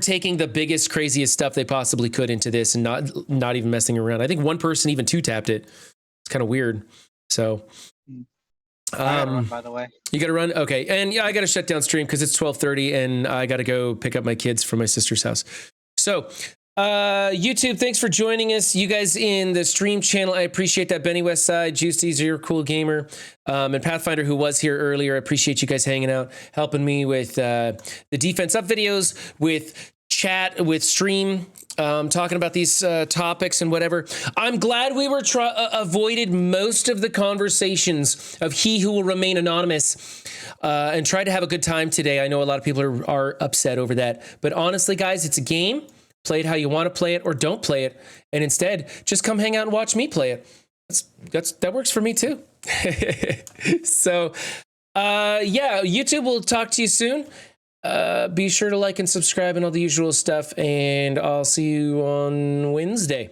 taking the biggest, craziest stuff they possibly could into this and not even messing around. I think one person even two-tapped it. It's kind of weird. So I gotta run, by the way. you got to run? Okay. And yeah, I got to shut down stream because it's 12:30 and I got to go pick up my kids from my sister's house. So YouTube, thanks for joining us. You guys in the stream channel, I appreciate that. Benny Westside, Juicy's, you're a cool gamer. And Pathfinder, who was here earlier, I appreciate you guys hanging out, helping me with the Defense Up videos, with chat, with stream, talking about these topics and whatever. I'm glad we were avoided most of the conversations of he who will remain anonymous and tried to have a good time today. I know a lot of people are upset over that. But honestly, guys, it's a game. Play it how you want to play it or don't play it. And instead, just come hang out and watch me play it. That works for me too. So, yeah, YouTube will talk to you soon. Be sure to like and subscribe and all the usual stuff. And I'll see you on Wednesday.